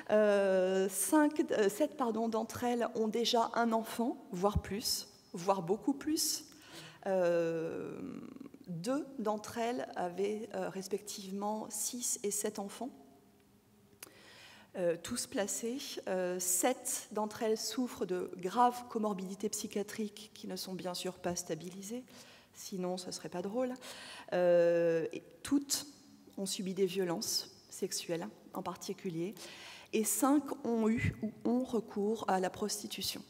7 d'entre elles ont déjà un enfant, voire plus, voire beaucoup plus. 2 d'entre elles avaient respectivement 6 et 7 enfants, tous placés. 7 d'entre elles souffrent de graves comorbidités psychiatriques qui ne sont bien sûr pas stabilisées, sinon ce ne serait pas drôle. Et toutes ont subi des violences sexuelles en particulier, et 5 ont eu ou ont recours à la prostitution.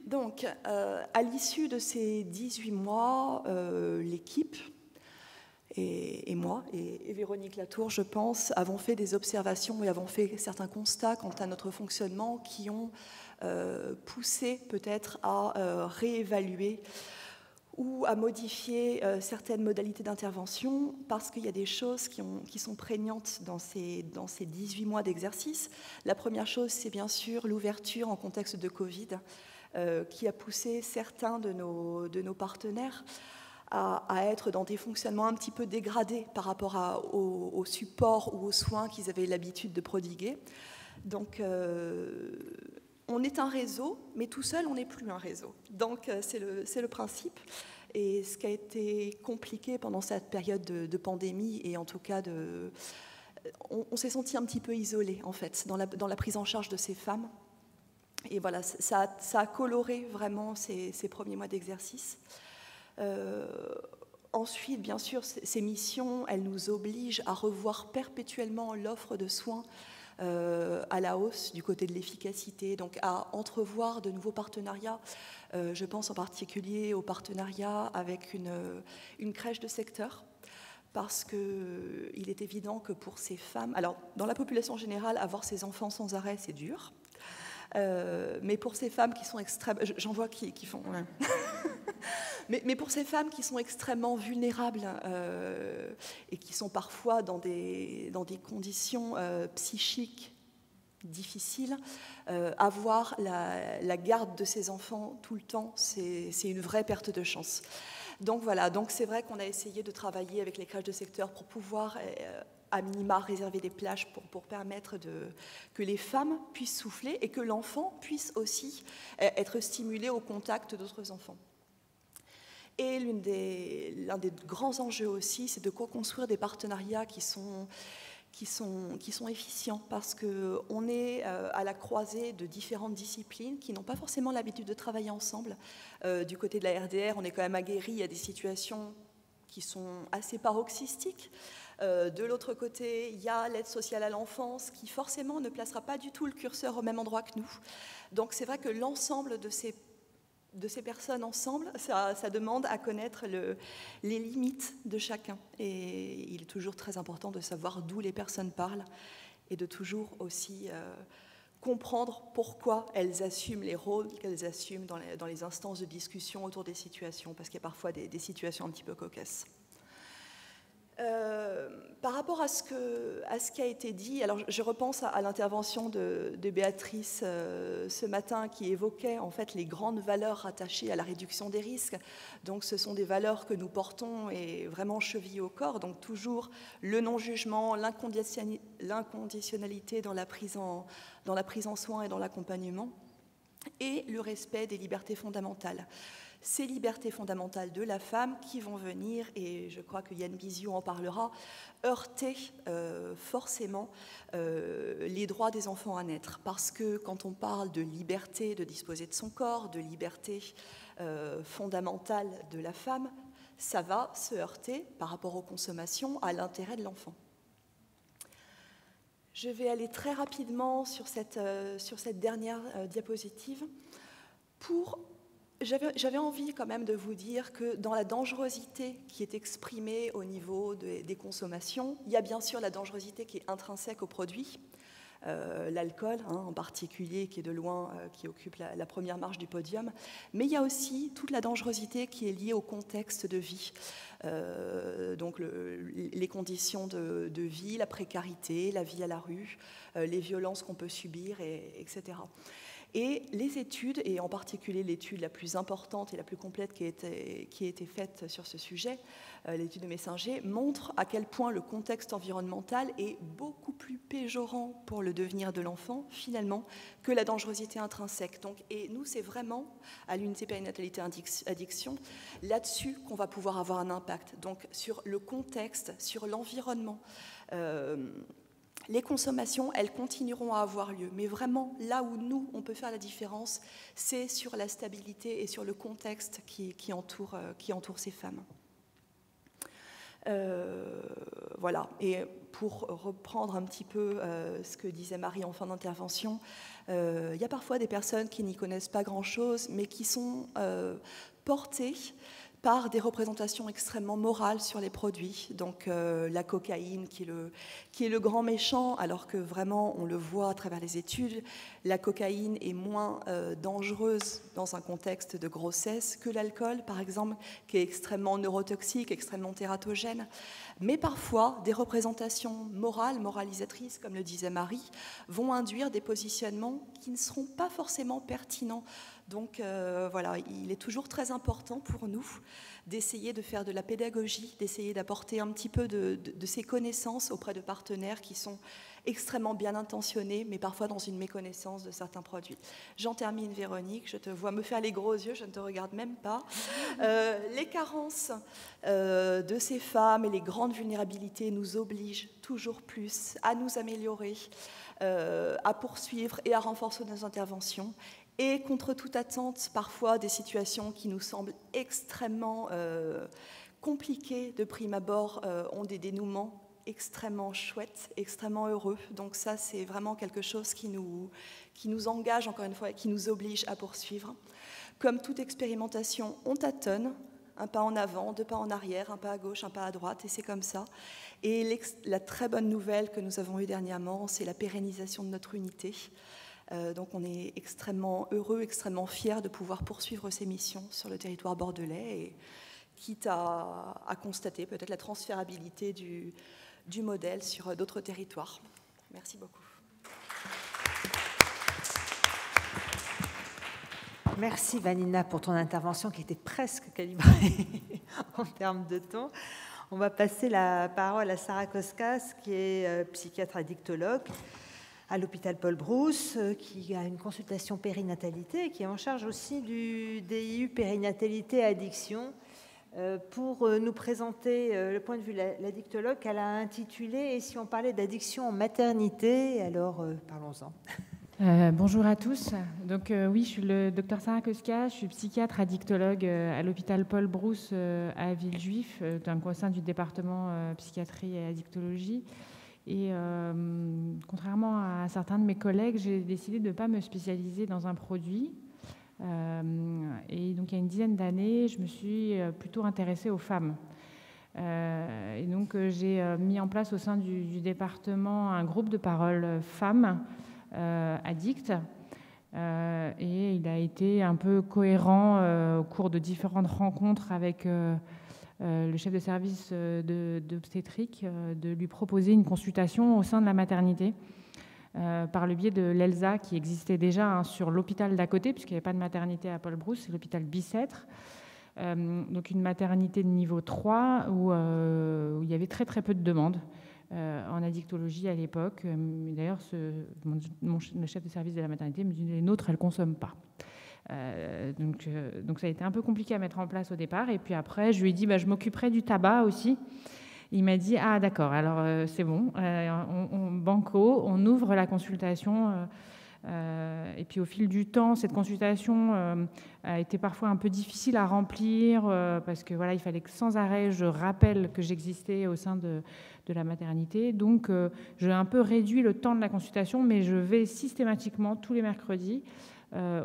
Donc, à l'issue de ces 18 mois, l'équipe et moi et Véronique Latour, je pense, avons fait des observations et avons fait certains constats quant à notre fonctionnement qui ont poussé peut-être à réévaluer ou à modifier certaines modalités d'intervention, parce qu'il y a des choses qui sont prégnantes dans ces 18 mois d'exercice. La première chose, c'est bien sûr l'ouverture en contexte de Covid, qui a poussé certains de nos partenaires à être dans des fonctionnements un petit peu dégradés par rapport au support ou aux soins qu'ils avaient l'habitude de prodiguer. Donc, on est un réseau, mais tout seul, on n'est plus un réseau. Donc, c'est le principe. Et ce qui a été compliqué pendant cette période de pandémie, et en tout cas, on s'est senti un petit peu isolé, en fait, dans la prise en charge de ces femmes. Et voilà, ça a coloré vraiment ces premiers mois d'exercice. Ensuite, bien sûr, ces missions, elles nous obligent à revoir perpétuellement l'offre de soins à la hausse du côté de l'efficacité, donc à entrevoir de nouveaux partenariats. Je pense en particulier au partenariat avec une crèche de secteur, parce qu'il est évident que pour ces femmes, alors dans la population générale, avoir ses enfants sans arrêt, c'est dur, mais pour ces femmes qui sont extrêmement... J'en vois qui font... Ouais. Mais pour ces femmes qui sont extrêmement vulnérables et qui sont parfois dans des conditions psychiques difficiles, avoir la garde de ces enfants tout le temps, c'est une vraie perte de chance. Donc voilà, donc c'est vrai qu'on a essayé de travailler avec les crèches de secteur pour pouvoir à minima réserver des plages pour permettre que les femmes puissent souffler et que l'enfant puisse aussi être stimulé au contact d'autres enfants. Et l'un des grands enjeux aussi, c'est de co-construire des partenariats qui sont efficients, parce qu'on est à la croisée de différentes disciplines qui n'ont pas forcément l'habitude de travailler ensemble. Du côté de la RDR, on est quand même aguerri à des situations qui sont assez paroxystiques. De l'autre côté, il y a l'aide sociale à l'enfance qui forcément ne placera pas du tout le curseur au même endroit que nous. Donc c'est vrai que l'ensemble de ces personnes ensemble, ça demande à connaître les limites de chacun. Et il est toujours très important de savoir d'où les personnes parlent et de toujours aussi comprendre pourquoi elles assument les rôles qu'elles assument dans les instances de discussion autour des situations, parce qu'il y a parfois des situations un petit peu cocasses. Par rapport à ce qui a été dit, alors je repense à l'intervention de Béatrice ce matin, qui évoquait en fait les grandes valeurs rattachées à la réduction des risques. Donc ce sont des valeurs que nous portons et vraiment chevillées au corps, donc toujours le non-jugement, l'inconditionnalité dans la prise en soin et dans l'accompagnement, et le respect des libertés fondamentales. Ces libertés fondamentales de la femme qui vont venir, et je crois que Yann Biziou en parlera, heurter forcément les droits des enfants à naître. Parce que quand on parle de liberté de disposer de son corps, de liberté fondamentale de la femme, ça va se heurter par rapport aux consommations à l'intérêt de l'enfant. Je vais aller très rapidement sur cette dernière diapositive pour... J'avais envie quand même de vous dire que dans la dangerosité qui est exprimée au niveau des consommations, il y a bien sûr la dangerosité qui est intrinsèque au produit, l'alcool en particulier, qui est de loin, qui occupe la première marche du podium, mais il y a aussi toute la dangerosité qui est liée au contexte de vie, donc les conditions de vie, la précarité, la vie à la rue, les violences qu'on peut subir, etc. Et les études, et en particulier l'étude la plus importante et la plus complète qui a été faite sur ce sujet, l'étude de Messinger, montre à quel point le contexte environnemental est beaucoup plus péjorant pour le devenir de l'enfant, finalement, que la dangerosité intrinsèque. Donc, et nous, c'est vraiment, à l'unité périnatalité addiction, là-dessus qu'on va pouvoir avoir un impact. Donc, sur le contexte, sur l'environnement. Les consommations, elles continueront à avoir lieu. Mais vraiment, là où nous, on peut faire la différence, c'est sur la stabilité et sur le contexte qui entoure ces femmes. Voilà. Et pour reprendre un petit peu ce que disait Marie en fin d'intervention, il y a parfois des personnes qui n'y connaissent pas grand-chose, mais qui sont portées par des représentations extrêmement morales sur les produits. Donc la cocaïne qui est le grand méchant, alors que vraiment, on le voit à travers les études, la cocaïne est moins dangereuse dans un contexte de grossesse que l'alcool, par exemple, qui est extrêmement neurotoxique, extrêmement tératogène. Mais parfois, des représentations moralisatrices, comme le disait Marie, vont induire des positionnements qui ne seront pas forcément pertinents. Donc voilà, il est toujours très important pour nous d'essayer de faire de la pédagogie, d'essayer d'apporter un petit peu de ces connaissances auprès de partenaires qui sont extrêmement bien intentionnés, mais parfois dans une méconnaissance de certains produits. J'en termine, Véronique, je te vois me faire les gros yeux, je ne te regarde même pas. Les carences de ces femmes et les grandes vulnérabilités nous obligent toujours plus à nous améliorer, à poursuivre et à renforcer nos interventions. Et contre toute attente, parfois des situations qui nous semblent extrêmement compliquées de prime abord ont des dénouements extrêmement chouettes, extrêmement heureux. Donc ça, c'est vraiment quelque chose qui nous engage, encore une fois, et qui nous oblige à poursuivre. Comme toute expérimentation, on tâtonne, un pas en avant, 2 pas en arrière, un pas à gauche, un pas à droite, et c'est comme ça. Et la très bonne nouvelle que nous avons eue dernièrement, c'est la pérennisation de notre unité. Donc on est extrêmement heureux, extrêmement fiers de pouvoir poursuivre ces missions sur le territoire bordelais, et quitte à constater peut-être la transférabilité du modèle sur d'autres territoires. Merci beaucoup. Merci Vanina pour ton intervention qui était presque calibrée en termes de temps. On va passer la parole à Sarah Koskas, qui est psychiatre addictologue à l'hôpital Paul Brousse, qui a une consultation périnatalité et qui est en charge aussi du DIU périnatalité addiction, pour nous présenter le point de vue de l'addictologue qu'elle a intitulé « Et si on parlait d'addiction en maternité ?» Alors, parlons-en. Bonjour à tous. Donc oui, je suis le docteur Sarah Koskas, je suis psychiatre addictologue à l'hôpital Paul Brousse à Villejuif, au sein du département psychiatrie et addictologie. Et contrairement à certains de mes collègues, j'ai décidé de ne pas me spécialiser dans un produit. Et donc il y a une dizaine d'années, je me suis plutôt intéressée aux femmes. Et donc j'ai mis en place au sein du département un groupe de parole femmes addictes. Et il a été un peu cohérent au cours de différentes rencontres avec le chef de service d'obstétrique, de lui proposer une consultation au sein de la maternité par le biais de l'ELSA qui existait déjà sur l'hôpital d'à côté, puisqu'il n'y avait pas de maternité à Paul Brousse, c'est l'hôpital Bicêtre. Donc une maternité de niveau 3 où il y avait très très peu de demandes en addictologie à l'époque. D'ailleurs, le chef de service de la maternité me dit les nôtres, elles ne consomment pas. Donc ça a été un peu compliqué à mettre en place au départ. Et puis après, je lui ai dit je m'occuperai du tabac aussi. Il m'a dit ah d'accord, alors c'est bon, on banco, on ouvre la consultation. Et puis au fil du temps, cette consultation a été parfois un peu difficile à remplir parce que voilà, il fallait que sans arrêt je rappelle que j'existais au sein de la maternité. Donc j'ai un peu réduit le temps de la consultation, mais je vais systématiquement tous les mercredis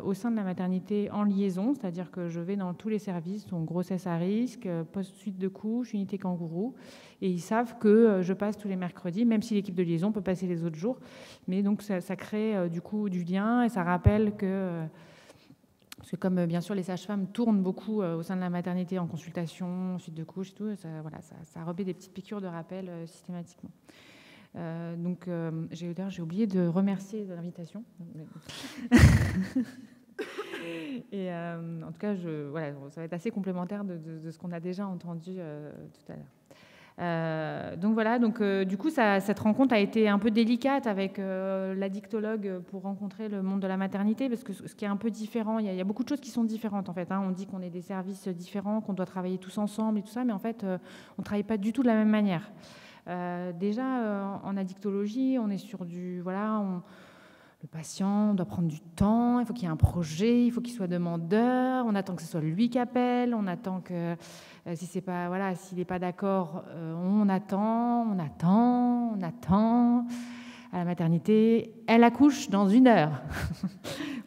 au sein de la maternité en liaison, c'est-à-dire que je vais dans tous les services, donc grossesse à risque, post-suite de couche, unité kangourou, et ils savent que je passe tous les mercredis, même si l'équipe de liaison peut passer les autres jours. Mais donc ça crée du coup du lien et ça rappelle que, parce que comme bien sûr les sages-femmes tournent beaucoup au sein de la maternité en consultation, suite de couche, tout, ça remet des petites piqûres de rappel systématiquement. Donc, j'ai oublié de remercier de l'invitation. Et en tout cas, voilà, ça va être assez complémentaire de ce qu'on a déjà entendu tout à l'heure. Donc voilà, du coup, cette rencontre a été un peu délicate avec l'addictologue pour rencontrer le monde de la maternité, parce que ce qui est un peu différent, il y a beaucoup de choses qui sont différentes en fait. On dit qu'on est des services différents, qu'on doit travailler tous ensemble et tout ça, mais en fait, on ne travaille pas du tout de la même manière. Déjà, en addictologie, on est sur le patient doit prendre du temps, il faut qu'il y ait un projet, il faut qu'il soit demandeur, on attend que ce soit lui qui appelle, on attend que, s'il n'est pas d'accord, on attend. À la maternité, elle accouche dans 1 heure.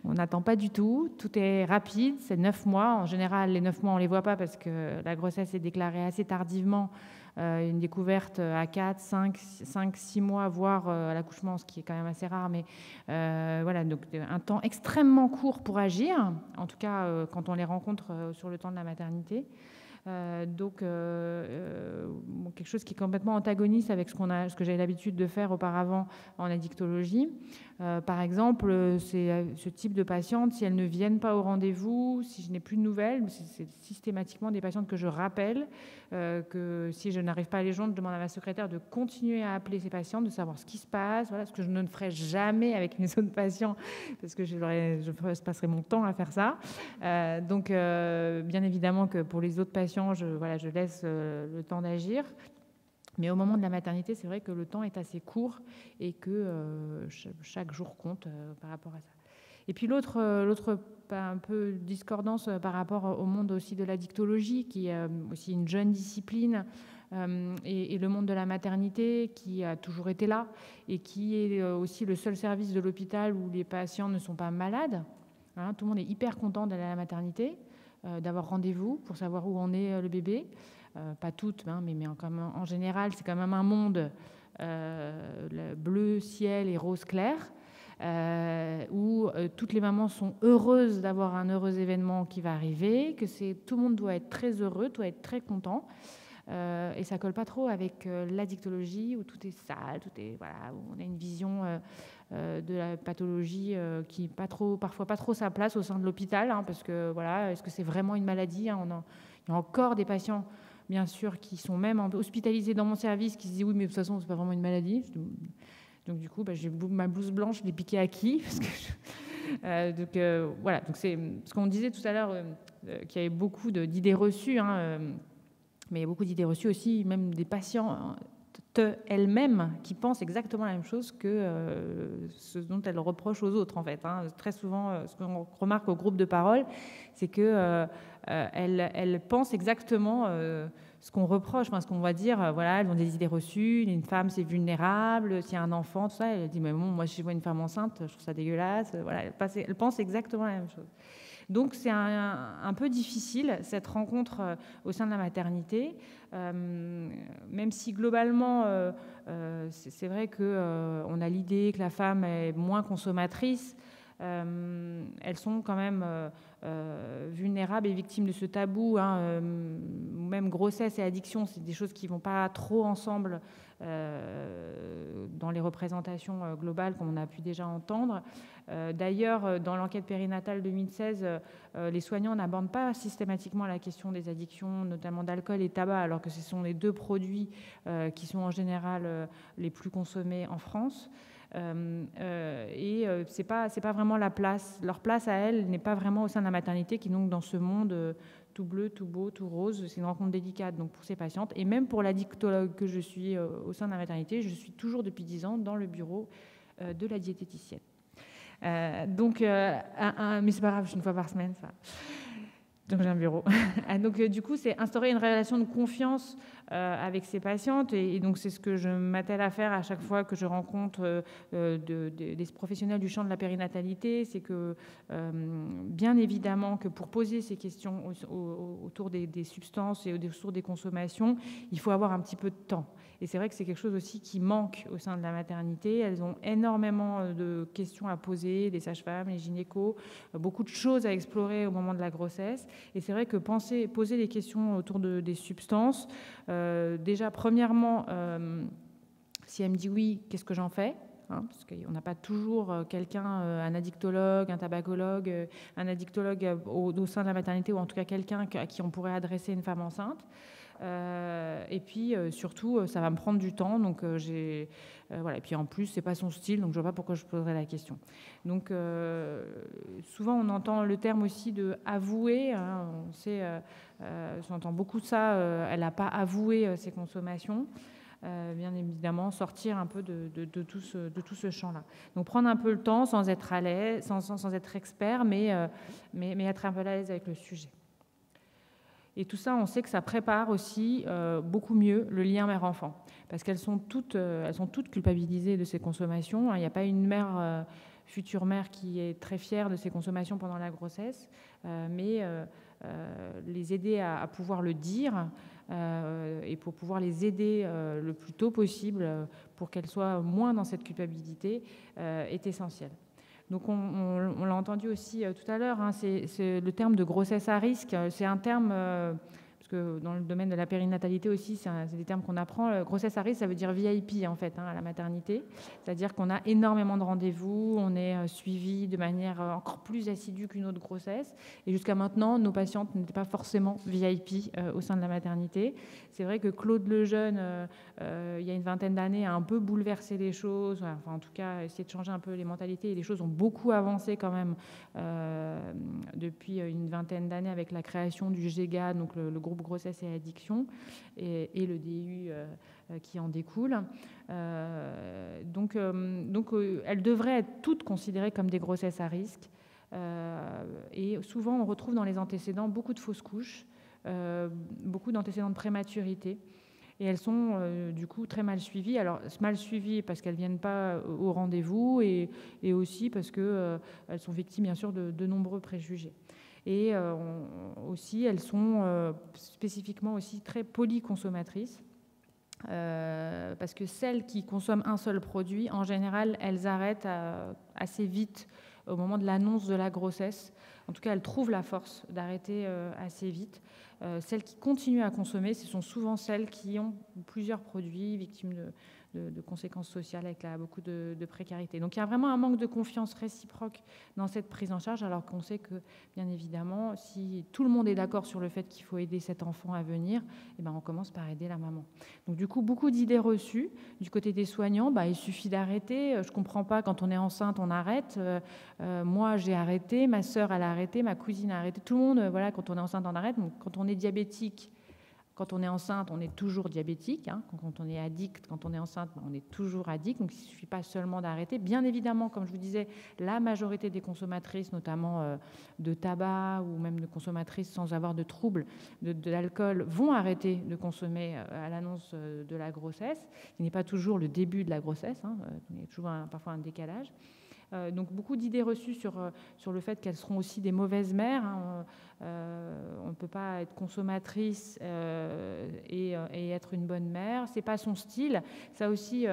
On n'attend pas du tout, tout est rapide, c'est 9 mois. En général, les 9 mois, on ne les voit pas parce que la grossesse est déclarée assez tardivement. Une découverte à 4, 5, 6 mois, voire à l'accouchement, ce qui est quand même assez rare, mais voilà, donc un temps extrêmement court pour agir, en tout cas quand on les rencontre sur le temps de la maternité. Quelque chose qui est complètement antagoniste avec ce que j'avais l'habitude de faire auparavant en addictologie. Par exemple, c'est ce type de patiente, si elles ne viennent pas au rendez-vous, si je n'ai plus de nouvelles, c'est systématiquement des patientes que je rappelle, que si je n'arrive pas à les joindre, je demande à ma secrétaire de continuer à appeler ces patientes, de savoir ce qui se passe, voilà, ce que je ne ferai jamais avec mes autres patients, parce que je passerai mon temps à faire ça. Bien évidemment que pour les autres patients, je laisse le temps d'agir. Mais au moment de la maternité, c'est vrai que le temps est assez court et que chaque jour compte par rapport à ça. Et puis l'autre un peu discordance par rapport au monde aussi de l'addictologie, qui est aussi une jeune discipline, et le monde de la maternité qui a toujours été là et qui est aussi le seul service de l'hôpital où les patients ne sont pas malades. Tout le monde est hyper content d'aller à la maternité, d'avoir rendez-vous pour savoir où en est le bébé. Pas toutes, mais en général, c'est quand même un monde bleu ciel et rose clair, où toutes les mamans sont heureuses d'avoir un heureux événement qui va arriver, que tout le monde doit être très heureux, doit être très content. Et ça colle pas trop avec l'addictologie, où tout est sale, où on a une vision de la pathologie qui parfois pas trop sa place au sein de l'hôpital, parce que est-ce que c'est vraiment une maladie, il y a encore des patients, bien sûr, qui sont même hospitalisés dans mon service, qui se disent oui, mais de toute façon, c'est pas vraiment une maladie. Donc du coup, j'ai ma blouse blanche, je l'ai piquée à qui parce que voilà. Donc c'est ce qu'on disait tout à l'heure, qu'il y avait beaucoup d'idées reçues, mais il y a beaucoup d'idées reçues aussi, même des patients elles-mêmes qui pensent exactement la même chose que ce dont elles reprochent aux autres, en fait. Très souvent, ce qu'on remarque au groupe de parole, c'est que elles pensent exactement ce qu'on reproche, ce qu'on va dire, elles ont des idées reçues, une femme c'est vulnérable, s'il y a un enfant, tout ça, elle dit mais bon, moi si je vois une femme enceinte, je trouve ça dégueulasse, elle pense exactement la même chose. Donc c'est un peu difficile cette rencontre au sein de la maternité, même si globalement c'est vrai qu'on a l'idée que la femme est moins consommatrice. Elles sont quand même vulnérables et victimes de ce tabou, même grossesse et addiction, c'est des choses qui ne vont pas trop ensemble dans les représentations globales comme on a pu déjà entendre. D'ailleurs, dans l'enquête périnatale 2016, les soignants n'abordent pas systématiquement la question des addictions, notamment d'alcool et tabac, alors que ce sont les 2 produits qui sont en général les plus consommés en France. C'est pas vraiment leur place à elles n'est pas vraiment au sein de la maternité, qui est donc dans ce monde tout bleu, tout beau, tout rose. C'est une rencontre délicate donc pour ces patientes, et même pour l'addictologue que je suis au sein de la maternité, je suis toujours depuis 10 ans dans le bureau de la diététicienne. Mais c'est pas grave, je suis 1 fois par semaine, ça. Donc j'ai un bureau. Donc du coup, c'est instaurer une relation de confiance avec ces patientes, et donc c'est ce que je m'attelle à faire à chaque fois que je rencontre des professionnels du champ de la périnatalité. C'est que bien évidemment que pour poser ces questions autour des substances et autour des consommations, il faut avoir un petit peu de temps. Et c'est vrai que c'est quelque chose aussi qui manque au sein de la maternité. Elles ont énormément de questions à poser, les sages-femmes, les gynécos, beaucoup de choses à explorer au moment de la grossesse. Et c'est vrai que poser des questions autour des substances, déjà premièrement, Si elle me dit oui, qu'est-ce que j'en fais ? Parce qu'on n'a pas toujours quelqu'un, un addictologue, un tabacologue, un addictologue au sein de la maternité, ou en tout cas quelqu'un à qui on pourrait adresser une femme enceinte. Et puis surtout, ça va me prendre du temps, donc voilà. Et puis en plus, c'est pas son style, donc je vois pas pourquoi je poserais la question. Donc souvent, on entend le terme aussi de avouer. On sait, j'entends beaucoup ça. Elle n'a pas avoué ses consommations. Bien évidemment, sortir un peu de tout ce champ-là. Donc prendre un peu le temps, sans être à l'aise, sans être expert, mais être un peu à l'aise avec le sujet. Et tout ça, on sait que ça prépare aussi beaucoup mieux le lien mère-enfant, parce qu'elles sont toutes culpabilisées de ces consommations. Il n'y a pas une mère, future mère, qui est très fière de ses consommations pendant la grossesse, mais les aider à pouvoir le dire, et pour pouvoir les aider le plus tôt possible pour qu'elles soient moins dans cette culpabilité est essentiel. Donc on l'a entendu aussi tout à l'heure, c'est le terme de grossesse à risque, c'est un terme, parce que dans le domaine de la périnatalité aussi, c'est des termes qu'on apprend. Grossesse à risque, ça veut dire VIP en fait, à la maternité, c'est-à-dire qu'on a énormément de rendez-vous, on est suivi de manière encore plus assidue qu'une autre grossesse, et jusqu'à maintenant, nos patientes n'étaient pas forcément VIP au sein de la maternité. C'est vrai que Claude Lejeune, il y a une vingtaine d'années, a un peu bouleversé les choses, enfin en tout cas essayé de changer un peu les mentalités, et les choses ont beaucoup avancé quand même depuis une vingtaine d'années avec la création du GEGA, donc le groupe grossesse et addiction, et le DU qui en découle. Donc elles devraient être toutes considérées comme des grossesses à risque. Et souvent, on retrouve dans les antécédents beaucoup de fausses couches, beaucoup d'antécédents de prématurité. Et elles sont du coup très mal suivies. Alors mal suivies parce qu'elles ne viennent pas au rendez-vous, et aussi parce qu'elles sont victimes bien sûr de nombreux préjugés. Et aussi, elles sont spécifiquement aussi très polyconsommatrices, parce que celles qui consomment un seul produit, en général, elles arrêtent assez vite au moment de l'annonce de la grossesse. En tout cas, elles trouvent la force d'arrêter assez vite. Celles qui continuent à consommer, ce sont souvent celles qui ont plusieurs produits, victimes de conséquences sociales avec beaucoup de précarité. Donc il y a vraiment un manque de confiance réciproque dans cette prise en charge, alors qu'on sait que, bien évidemment, si tout le monde est d'accord sur le fait qu'il faut aider cet enfant à venir, eh ben, on commence par aider la maman. Donc du coup, beaucoup d'idées reçues. Du côté des soignants, il suffit d'arrêter. Je ne comprends pas, quand on est enceinte, on arrête. Moi, j'ai arrêté, ma sœur, elle a arrêté, ma cousine a arrêté. Tout le monde, voilà, quand on est enceinte, on arrête. Donc, quand on est diabétique, quand on est enceinte, on est toujours diabétique. Quand on est addict, quand on est enceinte, on est toujours addict. Donc, il ne suffit pas seulement d'arrêter. Bien évidemment, comme je vous disais, la majorité des consommatrices, notamment de tabac ou même de consommatrices sans avoir de troubles de l'alcool, vont arrêter de consommer à l'annonce de la grossesse. Ce n'est pas toujours le début de la grossesse. Il y a toujours parfois un décalage. Donc beaucoup d'idées reçues sur le fait qu'elles seront aussi des mauvaises mères. On ne peut pas être consommatrice et être une bonne mère. C'est pas son style. Ça aussi,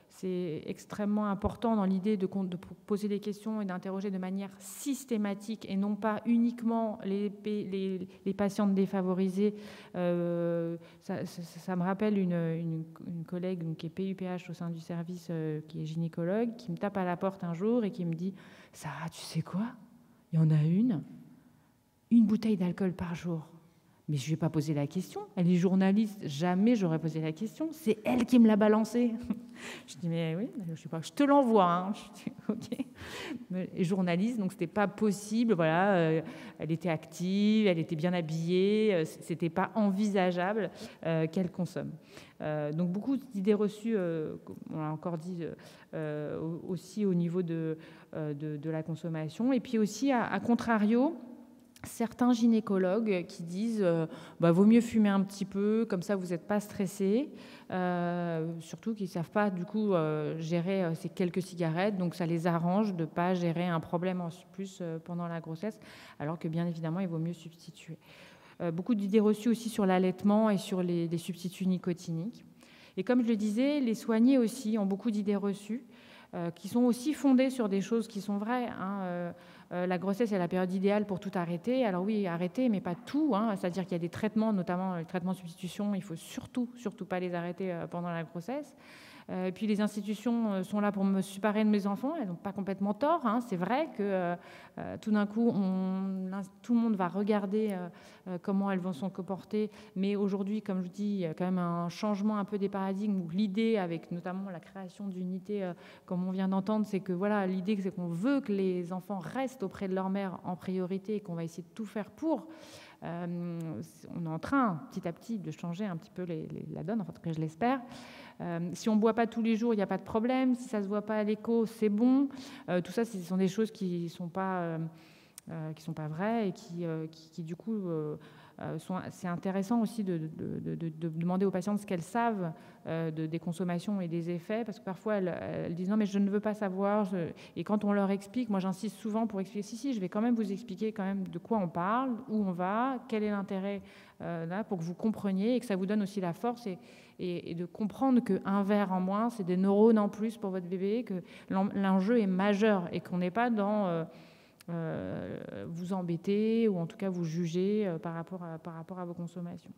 c'est extrêmement important dans l'idée de poser des questions et d'interroger de manière systématique, et non pas uniquement les patientes défavorisées. Ça me rappelle une collègue qui est PUPH au sein du service, qui est gynécologue, qui me tape à la porte un jour et qui me dit « Sarah, tu sais quoi ? Il y en a une bouteille d'alcool par jour. » Mais je ne lui ai pas posé la question. Elle est journaliste. Jamais j'aurais posé la question. C'est elle qui me l'a balancé. Je dis, mais oui, je sais pas, je te l'envoie. Je dis, OK. Et journaliste, donc ce n'était pas possible. Voilà, elle était active, elle était bien habillée. Ce n'était pas envisageable qu'elle consomme. Donc beaucoup d'idées reçues, on l'a encore dit, aussi au niveau de la consommation. Et puis aussi, à contrario, certains gynécologues qui disent vaut mieux fumer un petit peu, comme ça vous n'êtes pas stressé, surtout qu'ils ne savent pas du coup gérer ces quelques cigarettes, donc ça les arrange de ne pas gérer un problème en plus pendant la grossesse, alors que bien évidemment il vaut mieux substituer. Beaucoup d'idées reçues aussi sur l'allaitement et sur les substituts nicotiniques. Et comme je le disais, les soignés aussi ont beaucoup d'idées reçues. qui sont aussi fondées sur des choses qui sont vraies, hein. La grossesse est la période idéale pour tout arrêter. Alors oui, arrêter, mais pas tout, hein. C'est-à-dire qu'il y a des traitements, notamment les traitements de substitution, il ne faut surtout pas les arrêter pendant la grossesse. Et puis les institutions sont là pour me séparer de mes enfants, elles n'ont pas complètement tort, hein. C'est vrai que tout d'un coup, tout le monde va regarder comment elles vont se comporter, mais aujourd'hui, comme je dis, il y a quand même un changement un peu des paradigmes, où l'idée, avec notamment la création d'unités, comme on vient d'entendre, c'est que voilà, l'idée c'est qu'on veut que les enfants restent auprès de leur mère en priorité et qu'on va essayer de tout faire pour. On est en train, petit à petit, de changer un petit peu la donne, enfin, en tout cas, je l'espère. Si on ne boit pas tous les jours, il n'y a pas de problème. Si ça ne se voit pas à l'écho, c'est bon. Tout ça, ce sont des choses qui ne sont pas vraies et qui du coup, c'est intéressant aussi de demander aux patientes ce qu'elles savent des consommations et des effets, parce que parfois, elles disent « Non, mais je ne veux pas savoir ». Et quand on leur explique, moi j'insiste souvent pour expliquer « Si, je vais quand même vous expliquer quand même de quoi on parle, où on va, quel est l'intérêt là, pour que vous compreniez et que ça vous donne aussi la force et de comprendre qu'un verre en moins, c'est des neurones en plus pour votre bébé, que l'enjeu est majeur et qu'on n'est pas dans vous embêter ou en tout cas vous juger par rapport à vos consommations.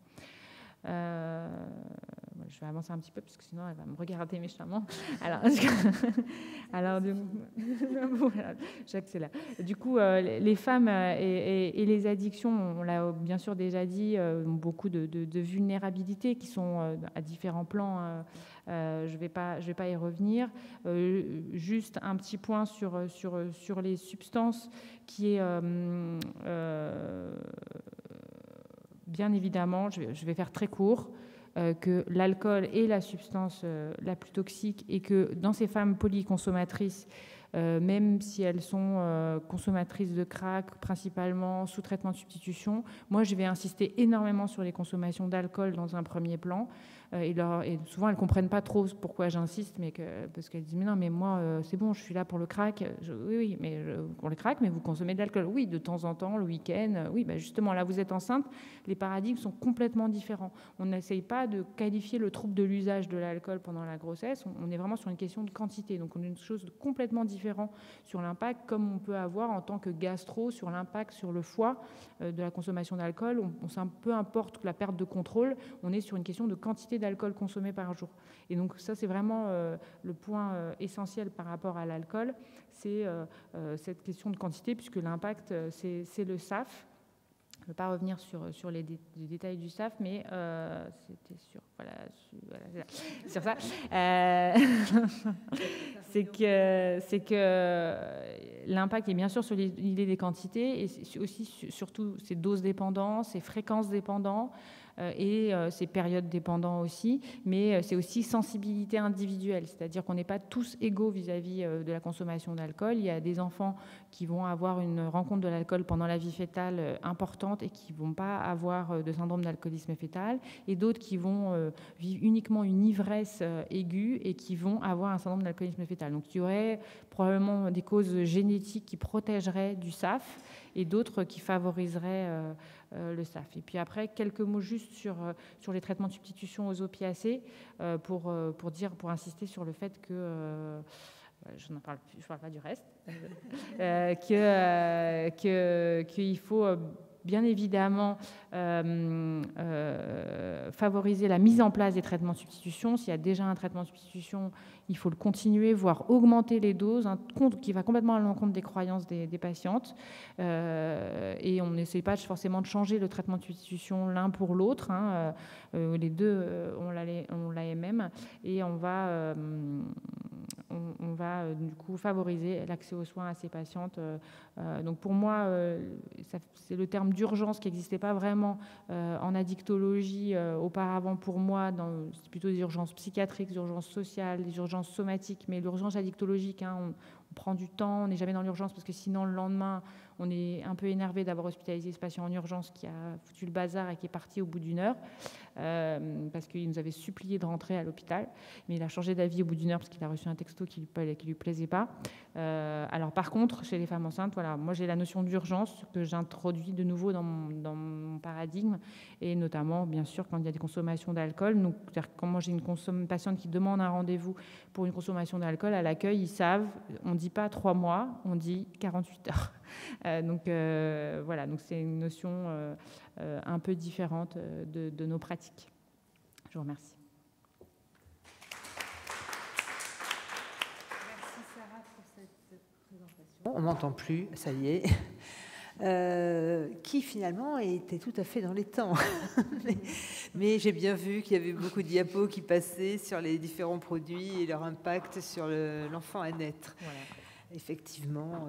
Je vais avancer un petit peu parce que sinon elle va me regarder méchamment. Alors j'accélère. Du coup, les femmes et les addictions, on l'a bien sûr déjà dit, ont beaucoup de vulnérabilités qui sont à différents plans. Je vais pas y revenir. Juste un petit point sur les substances qui est bien évidemment, je vais faire très court, que l'alcool est la substance la plus toxique et que dans ces femmes polyconsommatrices, même si elles sont consommatrices de crack, principalement sous traitement de substitution, moi je vais insister énormément sur les consommations d'alcool dans un premier plan. Et souvent elles ne comprennent pas trop pourquoi j'insiste, parce qu'elles disent « Mais non, mais moi c'est bon, je suis là pour le crack. » Oui, mais pour le crack, mais vous consommez de l'alcool. Oui, de temps en temps, le week-end. Oui, justement, là vous êtes enceinte, les paradigmes sont complètement différents. On n'essaye pas de qualifier le trouble de l'usage de l'alcool pendant la grossesse, on est vraiment sur une question de quantité. Donc on a une chose complètement différente sur l'impact, comme on peut avoir en tant que gastro sur l'impact sur le foie de la consommation d'alcool. Peu importe la perte de contrôle, on est sur une question de quantité d'alcool consommé par jour. Et donc ça, c'est vraiment le point essentiel par rapport à l'alcool, c'est cette question de quantité, puisque l'impact, c'est le SAF. Je ne vais pas revenir sur les détails du SAF, mais c'était sur ça. C'est que l'impact est bien sûr sur l'idée des quantités et aussi surtout ces doses dépendantes, ces fréquences dépendantes et ces périodes dépendantes aussi, mais c'est aussi sensibilité individuelle, c'est-à-dire qu'on n'est pas tous égaux vis-à-vis de la consommation d'alcool. Il y a des enfants qui vont avoir une rencontre de l'alcool pendant la vie fœtale importante et qui ne vont pas avoir de syndrome d'alcoolisme fœtal, et d'autres qui vont vivre uniquement une ivresse aiguë et qui vont avoir un syndrome d'alcoolisme fœtal. Donc il y aurait probablement des causes génétiques qui protégeraient du SAF et d'autres qui favoriseraient le SAF. Et puis après, quelques mots juste sur les traitements de substitution aux opiacés pour insister sur le fait que je ne parle pas du reste, qu'il faut bien évidemment favoriser la mise en place des traitements de substitution. S'il y a déjà un traitement de substitution, il faut le continuer, voire augmenter les doses, qui va complètement à l'encontre des croyances des patientes. Et on n'essaie pas forcément de changer le traitement de substitution l'un pour l'autre. Les deux ont l'AMM et on va du coup favoriser l'accès aux soins à ces patientes. Donc pour moi, c'est le terme d'urgence qui n'existait pas vraiment en addictologie auparavant pour moi. C'est plutôt des urgences psychiatriques, des urgences sociales, des urgences somatiques, mais l'urgence addictologique, on prend du temps, on n'est jamais dans l'urgence parce que sinon le lendemain On est un peu énervé d'avoir hospitalisé ce patient en urgence qui a foutu le bazar et qui est parti au bout d'une heure parce qu'il nous avait supplié de rentrer à l'hôpital. Mais il a changé d'avis au bout d'une heure parce qu'il a reçu un texto qui lui plaisait pas. Alors par contre, chez les femmes enceintes, voilà, moi j'ai la notion d'urgence que j'introduis de nouveau dans mon paradigme, et notamment, bien sûr, quand il y a des consommations d'alcool. Donc, c'est-à-dire quand moi j'ai une patiente qui demande un rendez-vous pour une consommation d'alcool, à l'accueil, ils savent, on ne dit pas 3 mois, on dit 48 heures. Donc voilà, donc c'est une notion un peu différente de nos pratiques. Je vous remercie. Merci Sarah pour cette présentation. On m'entend plus, ça y est. Qui finalement était tout à fait dans les temps. mais j'ai bien vu qu'il y avait beaucoup de diapos qui passaient sur les différents produits et leur impact sur l'enfant à naître. Voilà. Effectivement,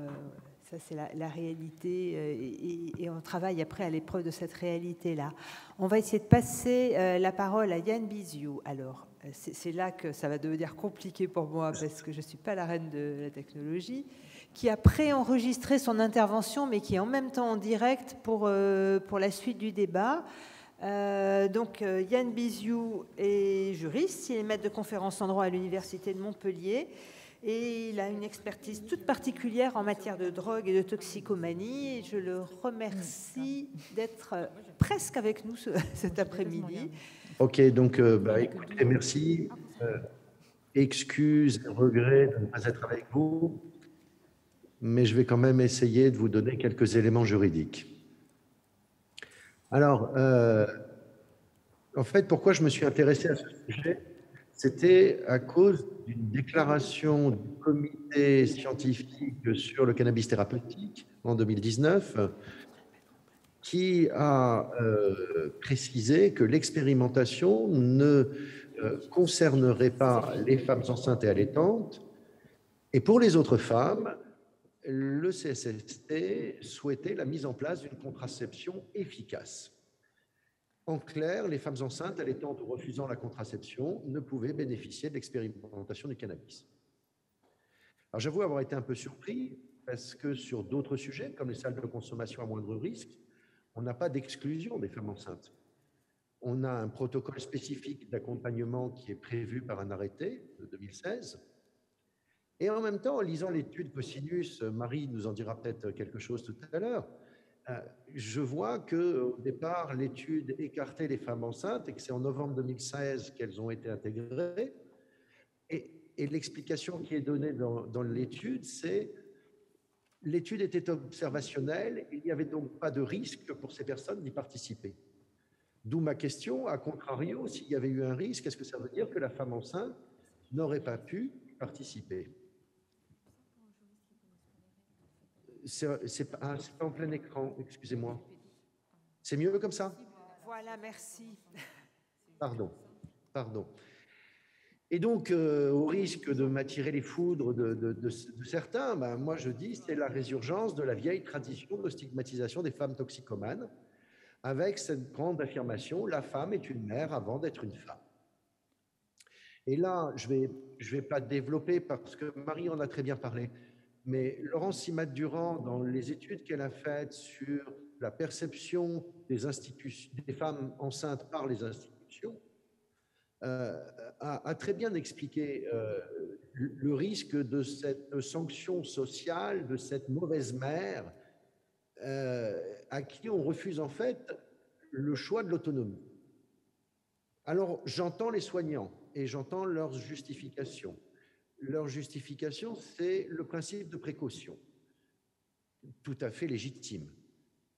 ça c'est la réalité et on travaille après à l'épreuve de cette réalité-là. On va essayer de passer la parole à Yann Biziou. Alors, c'est là que ça va devenir compliqué pour moi parce que je ne suis pas la reine de la technologie, qui a préenregistré son intervention, mais qui est en même temps en direct pour la suite du débat. Donc, Yann Biziou est juriste, il est maître de conférences en droit à l'Université de Montpellier, et il a une expertise toute particulière en matière de drogue et de toxicomanie. Et je le remercie d'être presque avec nous cet après-midi. Ok, donc écoutez, merci. Excuse, regret de ne pas être avec vous, mais je vais quand même essayer de vous donner quelques éléments juridiques. Alors, en fait, pourquoi je me suis intéressé à ce sujet? C'était à cause d'une déclaration du comité scientifique sur le cannabis thérapeutique en 2019 qui a précisé que l'expérimentation ne concernerait pas les femmes enceintes et allaitantes. Et pour les autres femmes, le CSST souhaitait la mise en place d'une contraception efficace. En clair, les femmes enceintes, allaitantes ou refusant la contraception ne pouvaient bénéficier de l'expérimentation du cannabis. Alors j'avoue avoir été un peu surpris parce que sur d'autres sujets, comme les salles de consommation à moindre risque, on n'a pas d'exclusion des femmes enceintes. On a un protocole spécifique d'accompagnement qui est prévu par un arrêté de 2016. Et en même temps, en lisant l'étude Cosinus, Marie nous en dira peut-être quelque chose tout à l'heure, je vois qu'au départ, l'étude écartait les femmes enceintes et que c'est en novembre 2016 qu'elles ont été intégrées. Et l'explication qui est donnée dans l'étude, c'est l'étude était observationnelle, il n'y avait donc pas de risque pour ces personnes d'y participer. D'où ma question, à contrario, s'il y avait eu un risque, est-ce que ça veut dire que la femme enceinte n'aurait pas pu y participer? C'est pas en plein écran, excusez-moi. C'est mieux comme ça? Voilà, merci. Pardon. Et donc, au risque de m'attirer les foudres de certains, moi je dis c'est la résurgence de la vieille tradition de stigmatisation des femmes toxicomanes, avec cette grande affirmation, la femme est une mère avant d'être une femme. Et là, je vais pas développer parce que Marie en a très bien parlé, mais Laurence Simat-Durand, dans les études qu'elle a faites sur la perception des femmes enceintes par les institutions, a très bien expliqué le risque de cette sanction sociale, de cette mauvaise mère à qui on refuse en fait le choix de l'autonomie. Alors j'entends les soignants et j'entends leurs justifications. Leur justification, c'est le principe de précaution, tout à fait légitime,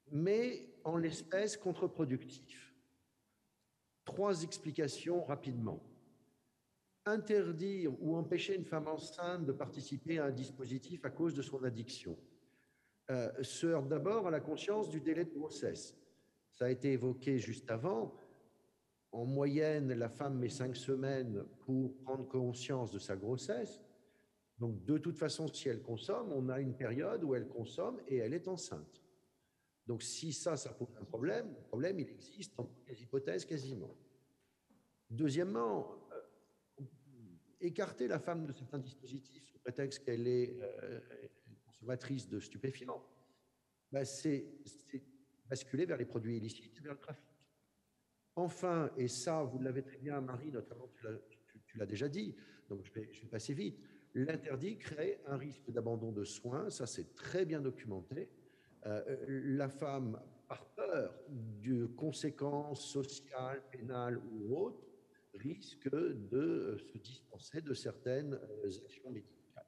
mais en l'espèce contre-productif. 3 explications rapidement. Interdire ou empêcher une femme enceinte de participer à un dispositif à cause de son addiction se heurte d'abord à la conscience du délai de grossesse. Ça a été évoqué juste avant. En moyenne, la femme met 5 semaines pour prendre conscience de sa grossesse. Donc, de toute façon, si elle consomme, on a une période où elle consomme et elle est enceinte. Donc, si ça pose un problème, le problème, il existe dans toutes les hypothèses quasiment. Deuxièmement, écarter la femme de certains dispositifs sous prétexte qu'elle est consommatrice de stupéfiants c'est basculer vers les produits illicites, vers le trafic. Enfin, et ça, vous l'avez très bien, Marie, notamment, tu l'as déjà dit, donc je vais passer vite, l'interdit crée un risque d'abandon de soins, ça c'est très bien documenté. La femme, par peur de conséquences sociales, pénales ou autres, risque de se dispenser de certaines actions médicales.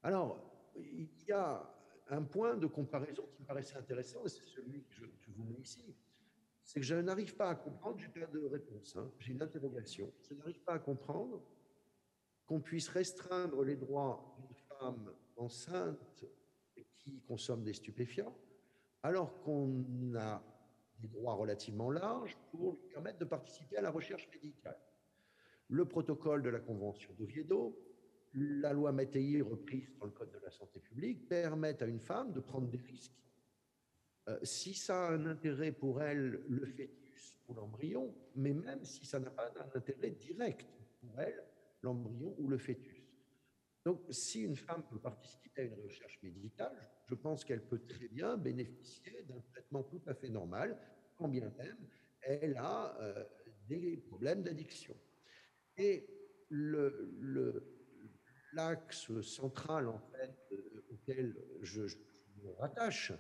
Alors, il y a un point de comparaison qui me paraissait intéressant, et c'est celui que je vous mets ici, c'est que je n'arrive pas à comprendre, j'ai pas de réponse, hein, j'ai une interrogation, je n'arrive pas à comprendre qu'on puisse restreindre les droits d'une femme enceinte qui consomme des stupéfiants, alors qu'on a des droits relativement larges pour lui permettre de participer à la recherche médicale. Le protocole de la Convention d'Oviedo, la loi Mattei reprise dans le Code de la santé publique, permettent à une femme de prendre des risques. Si ça a un intérêt pour elle, le fœtus ou l'embryon, mais même si ça n'a pas un intérêt direct pour elle, l'embryon ou le fœtus. Donc, si une femme peut participer à une recherche médicale, je pense qu'elle peut très bien bénéficier d'un traitement tout à fait normal, quand bien même elle a des problèmes d'addiction. Et l'axe central, en fait, auquel je me rattache,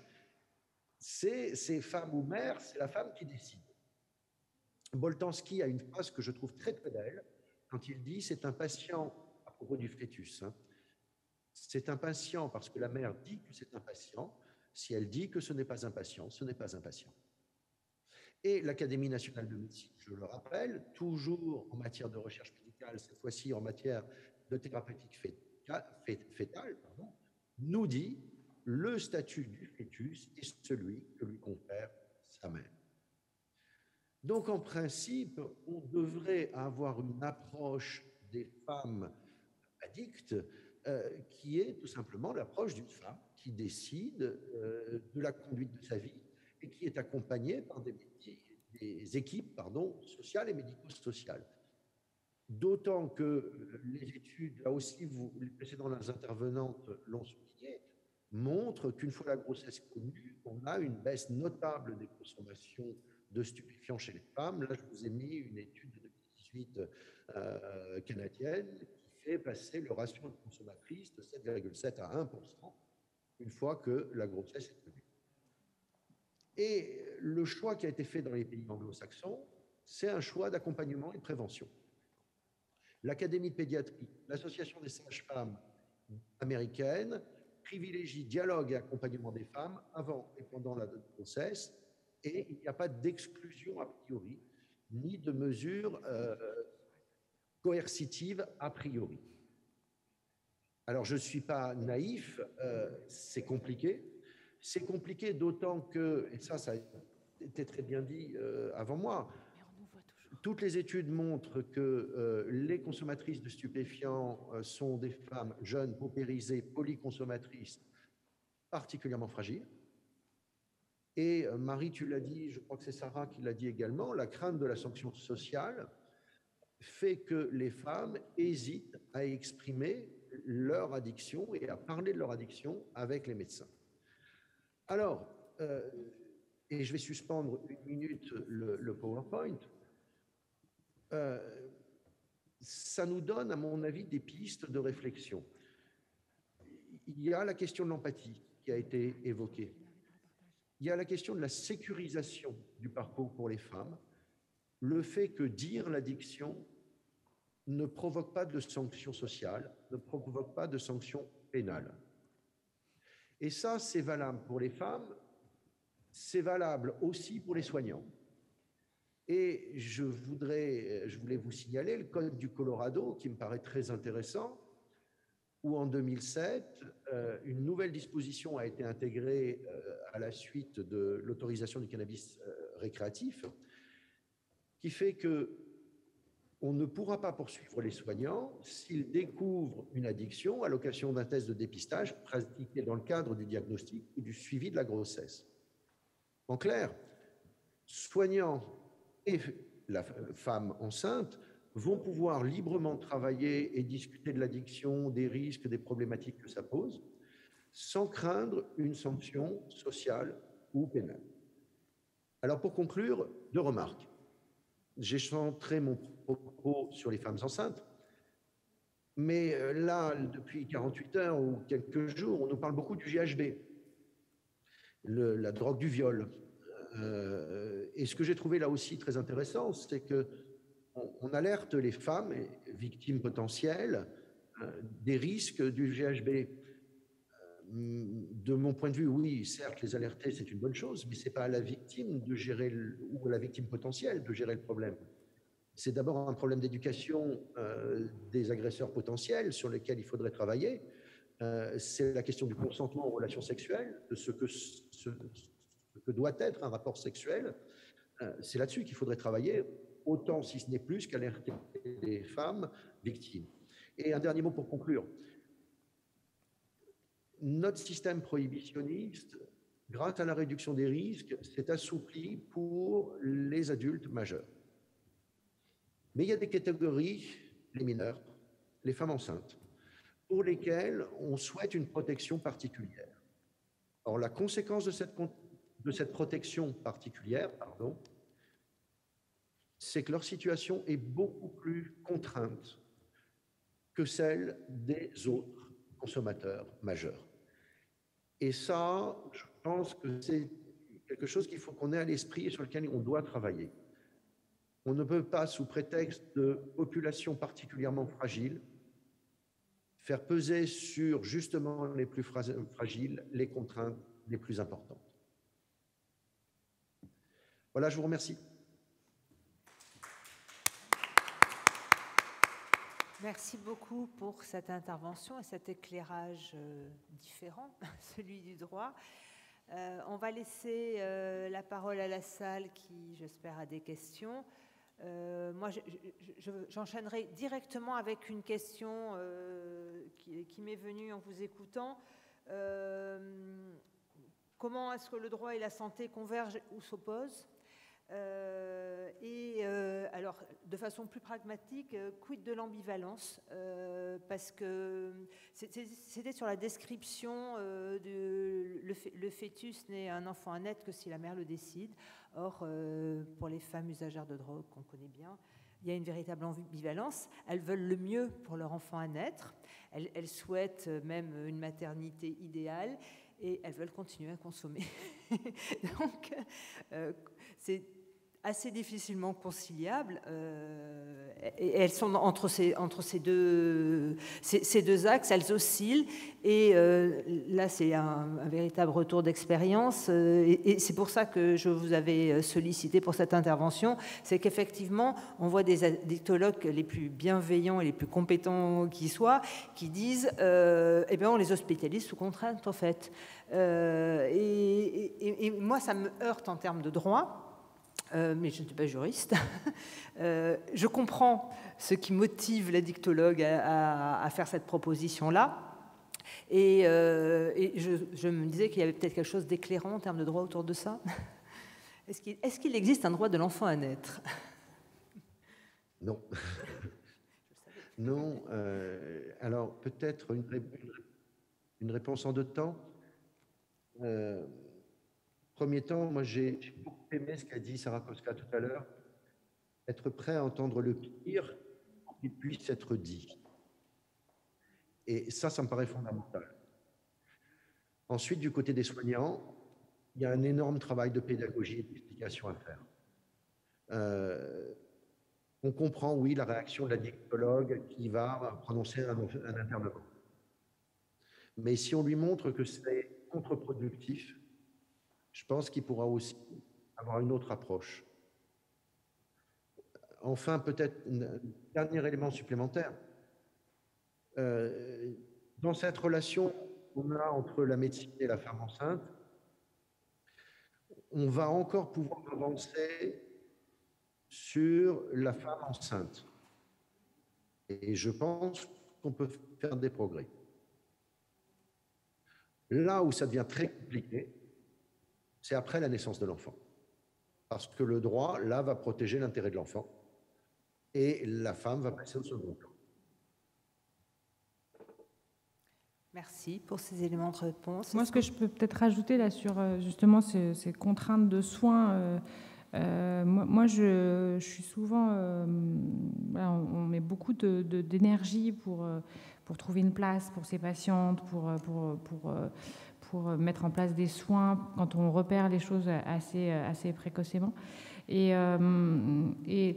c'est ces femmes ou mères, c'est la femme qui décide. Boltanski a une phrase que je trouve très très belle quand il dit c'est un patient, à propos du fœtus, hein, c'est un patient parce que la mère dit que c'est un patient. Si elle dit que ce n'est pas un patient, ce n'est pas un patient. Et l'Académie nationale de médecine, je le rappelle, toujours en matière de recherche médicale, cette fois-ci en matière de thérapeutique fétale, nous dit le statut du fœtus est celui que lui confère sa mère. Donc, en principe, on devrait avoir une approche des femmes addictes qui est tout simplement l'approche d'une femme qui décide de la conduite de sa vie et qui est accompagnée par des équipes sociales et médico-sociales. D'autant que les études, là aussi, les précédentes intervenantes l'ont souligné, montrent qu'une fois la grossesse connue, on a une baisse notable des consommations de stupéfiants chez les femmes. Là, je vous ai mis une étude de 2018 canadienne qui fait passer le ratio de consommatrices de 7,7 à 1% une fois que la grossesse est connue. Et le choix qui a été fait dans les pays anglo-saxons, c'est un choix d'accompagnement et de prévention. L'Académie de pédiatrie, l'Association des sages-femmes américaines privilégie dialogue et accompagnement des femmes avant et pendant la grossesse, et il n'y a pas d'exclusion a priori, ni de mesures coercitives a priori. Alors, je ne suis pas naïf, c'est compliqué. C'est compliqué d'autant que, et ça a été très bien dit avant moi, toutes les études montrent que les consommatrices de stupéfiants sont des femmes jeunes, paupérisées, polyconsommatrices, particulièrement fragiles. Et Marie, tu l'as dit, je crois que c'est Sarah qui l'a dit également, la crainte de la sanction sociale fait que les femmes hésitent à exprimer leur addiction et à parler de leur addiction avec les médecins. Alors, et je vais suspendre une minute le PowerPoint, ça nous donne, à mon avis, des pistes de réflexion. Il y a la question de l'empathie qui a été évoquée. Il y a la question de la sécurisation du parcours pour les femmes, le fait que dire l'addiction ne provoque pas de sanctions sociales, ne provoque pas de sanctions pénales. Et ça, c'est valable pour les femmes, c'est valable aussi pour les soignants. Et je voulais vous signaler le Code du Colorado, qui me paraît très intéressant, où en 2007, une nouvelle disposition a été intégrée à la suite de l'autorisation du cannabis récréatif, qui fait qu'on ne pourra pas poursuivre les soignants s'ils découvrent une addiction à l'occasion d'un test de dépistage pratiqué dans le cadre du diagnostic ou du suivi de la grossesse. En clair, soignants et la femme enceinte vont pouvoir librement travailler et discuter de l'addiction, des risques, des problématiques que ça pose, sans craindre une sanction sociale ou pénale. Alors pour conclure, 2 remarques. J'ai centré mon propos sur les femmes enceintes, mais là, depuis 48 heures ou quelques jours, on nous parle beaucoup du GHB, la drogue du viol. Et ce que j'ai trouvé là aussi très intéressant, c'est qu'on alerte les femmes victimes potentielles des risques du GHB. De mon point de vue, oui, certes, les alerter, c'est une bonne chose, mais ce n'est pas à la victime de gérer, ou à la victime potentielle de gérer le problème. C'est d'abord un problème d'éducation des agresseurs potentiels sur lesquels il faudrait travailler. C'est la question du consentement aux relations sexuelles, de ce que doit être un rapport sexuel. C'est là-dessus qu'il faudrait travailler, autant si ce n'est plus qu'alerter les femmes victimes. Et un dernier mot pour conclure. Notre système prohibitionniste, grâce à la réduction des risques, s'est assoupli pour les adultes majeurs. Mais il y a des catégories, les mineurs, les femmes enceintes, pour lesquelles on souhaite une protection particulière. Or, la conséquence de cette protection particulière, c'est que leur situation est beaucoup plus contrainte que celle des autres consommateurs majeurs. Et ça, je pense que c'est quelque chose qu'il faut qu'on ait à l'esprit et sur lequel on doit travailler. On ne peut pas, sous prétexte de population particulièrement fragile, faire peser sur justement les plus fragiles les contraintes les plus importantes. Voilà, je vous remercie. Merci beaucoup pour cette intervention et cet éclairage différent, celui du droit. On va laisser la parole à la salle qui, j'espère, a des questions. Moi, j'enchaînerai directement avec une question qui m'est venue en vous écoutant. Comment est-ce que le droit et la santé convergent ou s'opposent ? Alors, de façon plus pragmatique, quid de l'ambivalence, parce que c'était sur la description le fœtus n'est un enfant à naître que si la mère le décide. Or, pour les femmes usagères de drogue qu'on connaît bien, il y a une véritable ambivalence. Elles veulent le mieux pour leur enfant à naître, elles souhaitent même une maternité idéale, et elles veulent continuer à consommer. Donc, c'est assez difficilement conciliable, et elles sont entre ces deux axes, elles oscillent, et là c'est un véritable retour d'expérience, et c'est pour ça que je vous avais sollicité pour cette intervention, c'est qu'effectivement on voit des addictologues les plus bienveillants et les plus compétents qui soient, qui disent eh bien on les hospitalise sous contrainte en fait, et moi ça me heurte en termes de droit. Mais je ne suis pas juriste. Je comprends ce qui motive l'addictologue à faire cette proposition-là. Et je me disais qu'il y avait peut-être quelque chose d'éclairant en termes de droit autour de ça. Est-ce qu'il existe un droit de l'enfant à naître ? Non. Non. Alors, peut-être une réponse en 2 temps. Premier temps, moi j'ai beaucoup aimé ce qu'a dit Sarah Koska tout à l'heure, être prêt à entendre le pire pour qu'il puisse être dit. Et ça me paraît fondamental. Ensuite, du côté des soignants, il y a un énorme travail de pédagogie et d'explication à faire. On comprend, oui, la réaction de l'addictologue qui va prononcer un internement. Mais si on lui montre que c'est contre-productif, je pense qu'il pourra aussi avoir une autre approche. Enfin, peut-être un dernier élément supplémentaire. Dans cette relation qu'on a entre la médecine et la femme enceinte, on va encore pouvoir avancer sur la femme enceinte. Et je pense qu'on peut faire des progrès. Là où ça devient très compliqué, c'est après la naissance de l'enfant. Parce que le droit, là, va protéger l'intérêt de l'enfant et la femme va passer au second plan. Merci pour ces éléments de réponse. Moi, ce que je peux peut-être rajouter là sur justement ces contraintes de soins, moi je suis souvent, voilà, on met beaucoup d'énergie pour trouver une place pour ces patientes, pour mettre en place des soins quand on repère les choses assez précocement. Et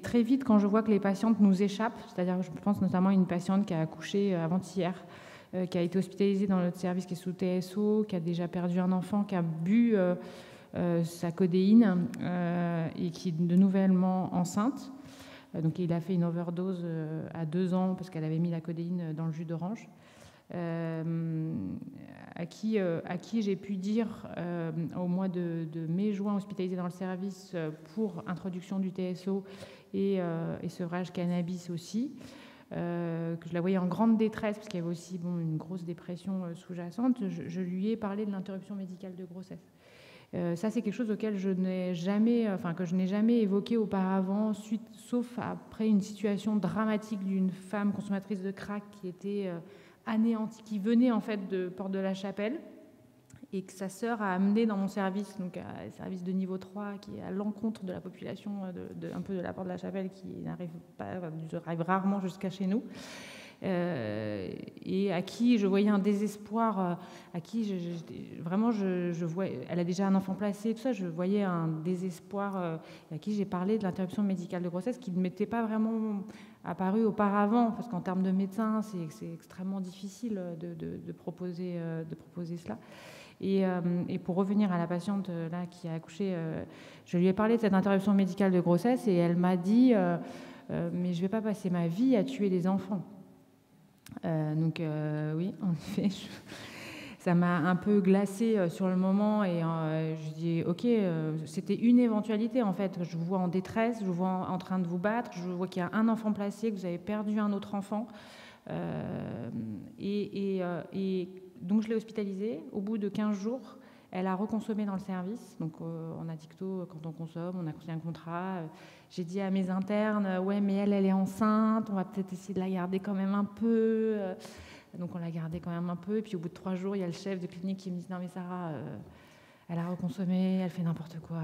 très vite, quand je vois que les patientes nous échappent, c'est-à-dire je pense notamment à une patiente qui a accouché avant-hier, qui a été hospitalisée dans notre service qui est sous TSO, qui a déjà perdu un enfant, qui a bu sa codéine et qui est de nouvellement enceinte. Donc il a fait une overdose à 2 ans parce qu'elle avait mis la codéine dans le jus d'orange. À qui j'ai pu dire au mois de mai-juin, hospitalisée dans le service pour introduction du TSO et sevrage cannabis aussi, que je la voyais en grande détresse parce qu'il y avait aussi une grosse dépression sous-jacente. Je lui ai parlé de l'interruption médicale de grossesse. Ça, c'est quelque chose auquel que je n'ai jamais évoqué auparavant, sauf après une situation dramatique d'une femme consommatrice de crack qui était anéantie, qui venait en fait de Porte-de-la-Chapelle et que sa sœur a amené dans mon service, donc un service de niveau 3 qui est à l'encontre de la population un peu de la Porte-de-la-Chapelle qui arrive rarement jusqu'à chez nous. Et à qui je voyais un désespoir, à qui vraiment je voyais, elle a déjà un enfant placé, tout ça, je voyais un désespoir, à qui j'ai parlé de l'interruption médicale de grossesse qui ne m'était pas vraiment apparu auparavant, parce qu'en termes de médecins, c'est extrêmement difficile de proposer cela. Et pour revenir à la patiente là qui a accouché, je lui ai parlé de cette interruption médicale de grossesse et elle m'a dit mais je ne vais pas passer ma vie à tuer des enfants. Donc oui, en effet, ça m'a un peu glacée sur le moment et je dis ok, c'était une éventualité en fait. Je vous vois en détresse, je vous vois en train de vous battre, je vois qu'il y a un enfant placé, que vous avez perdu un autre enfant. Et donc je l'ai hospitalisée. Au bout de 15 jours, elle a reconsommé dans le service. Donc en addicto, quand on consomme, on a signé un contrat. J'ai dit à mes internes, ouais, mais elle est enceinte, on va peut-être essayer de la garder quand même un peu. Donc on l'a gardée quand même un peu. Et puis au bout de 3 jours, il y a le chef de clinique qui me dit, non mais Sarah, elle a reconsommé, elle fait n'importe quoi.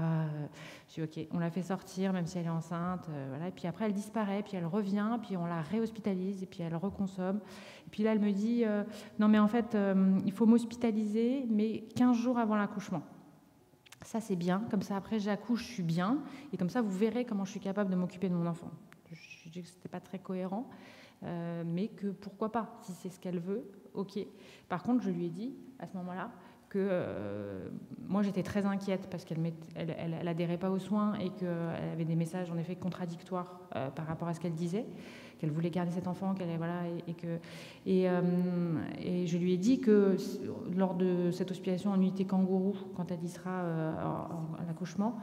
Je dis ok, on la fait sortir même si elle est enceinte. Voilà. Et puis après elle disparaît, puis elle revient, puis on la réhospitalise et puis elle reconsomme. Et puis là elle me dit, non mais en fait il faut m'hospitaliser, mais 15 jours avant l'accouchement. Ça c'est bien, comme ça après j'accouche, je suis bien, et comme ça vous verrez comment je suis capable de m'occuper de mon enfant. Je dis que c'était pas très cohérent, mais que pourquoi pas, si c'est ce qu'elle veut, ok. Par contre je lui ai dit à ce moment-là que moi j'étais très inquiète parce qu'elle adhérait pas aux soins et qu'elle avait des messages en effet contradictoires par rapport à ce qu'elle disait, qu'elle voulait garder cet enfant, et je lui ai dit que lors de cette hospitalisation en unité kangourou, quand elle y sera à l'accouchement,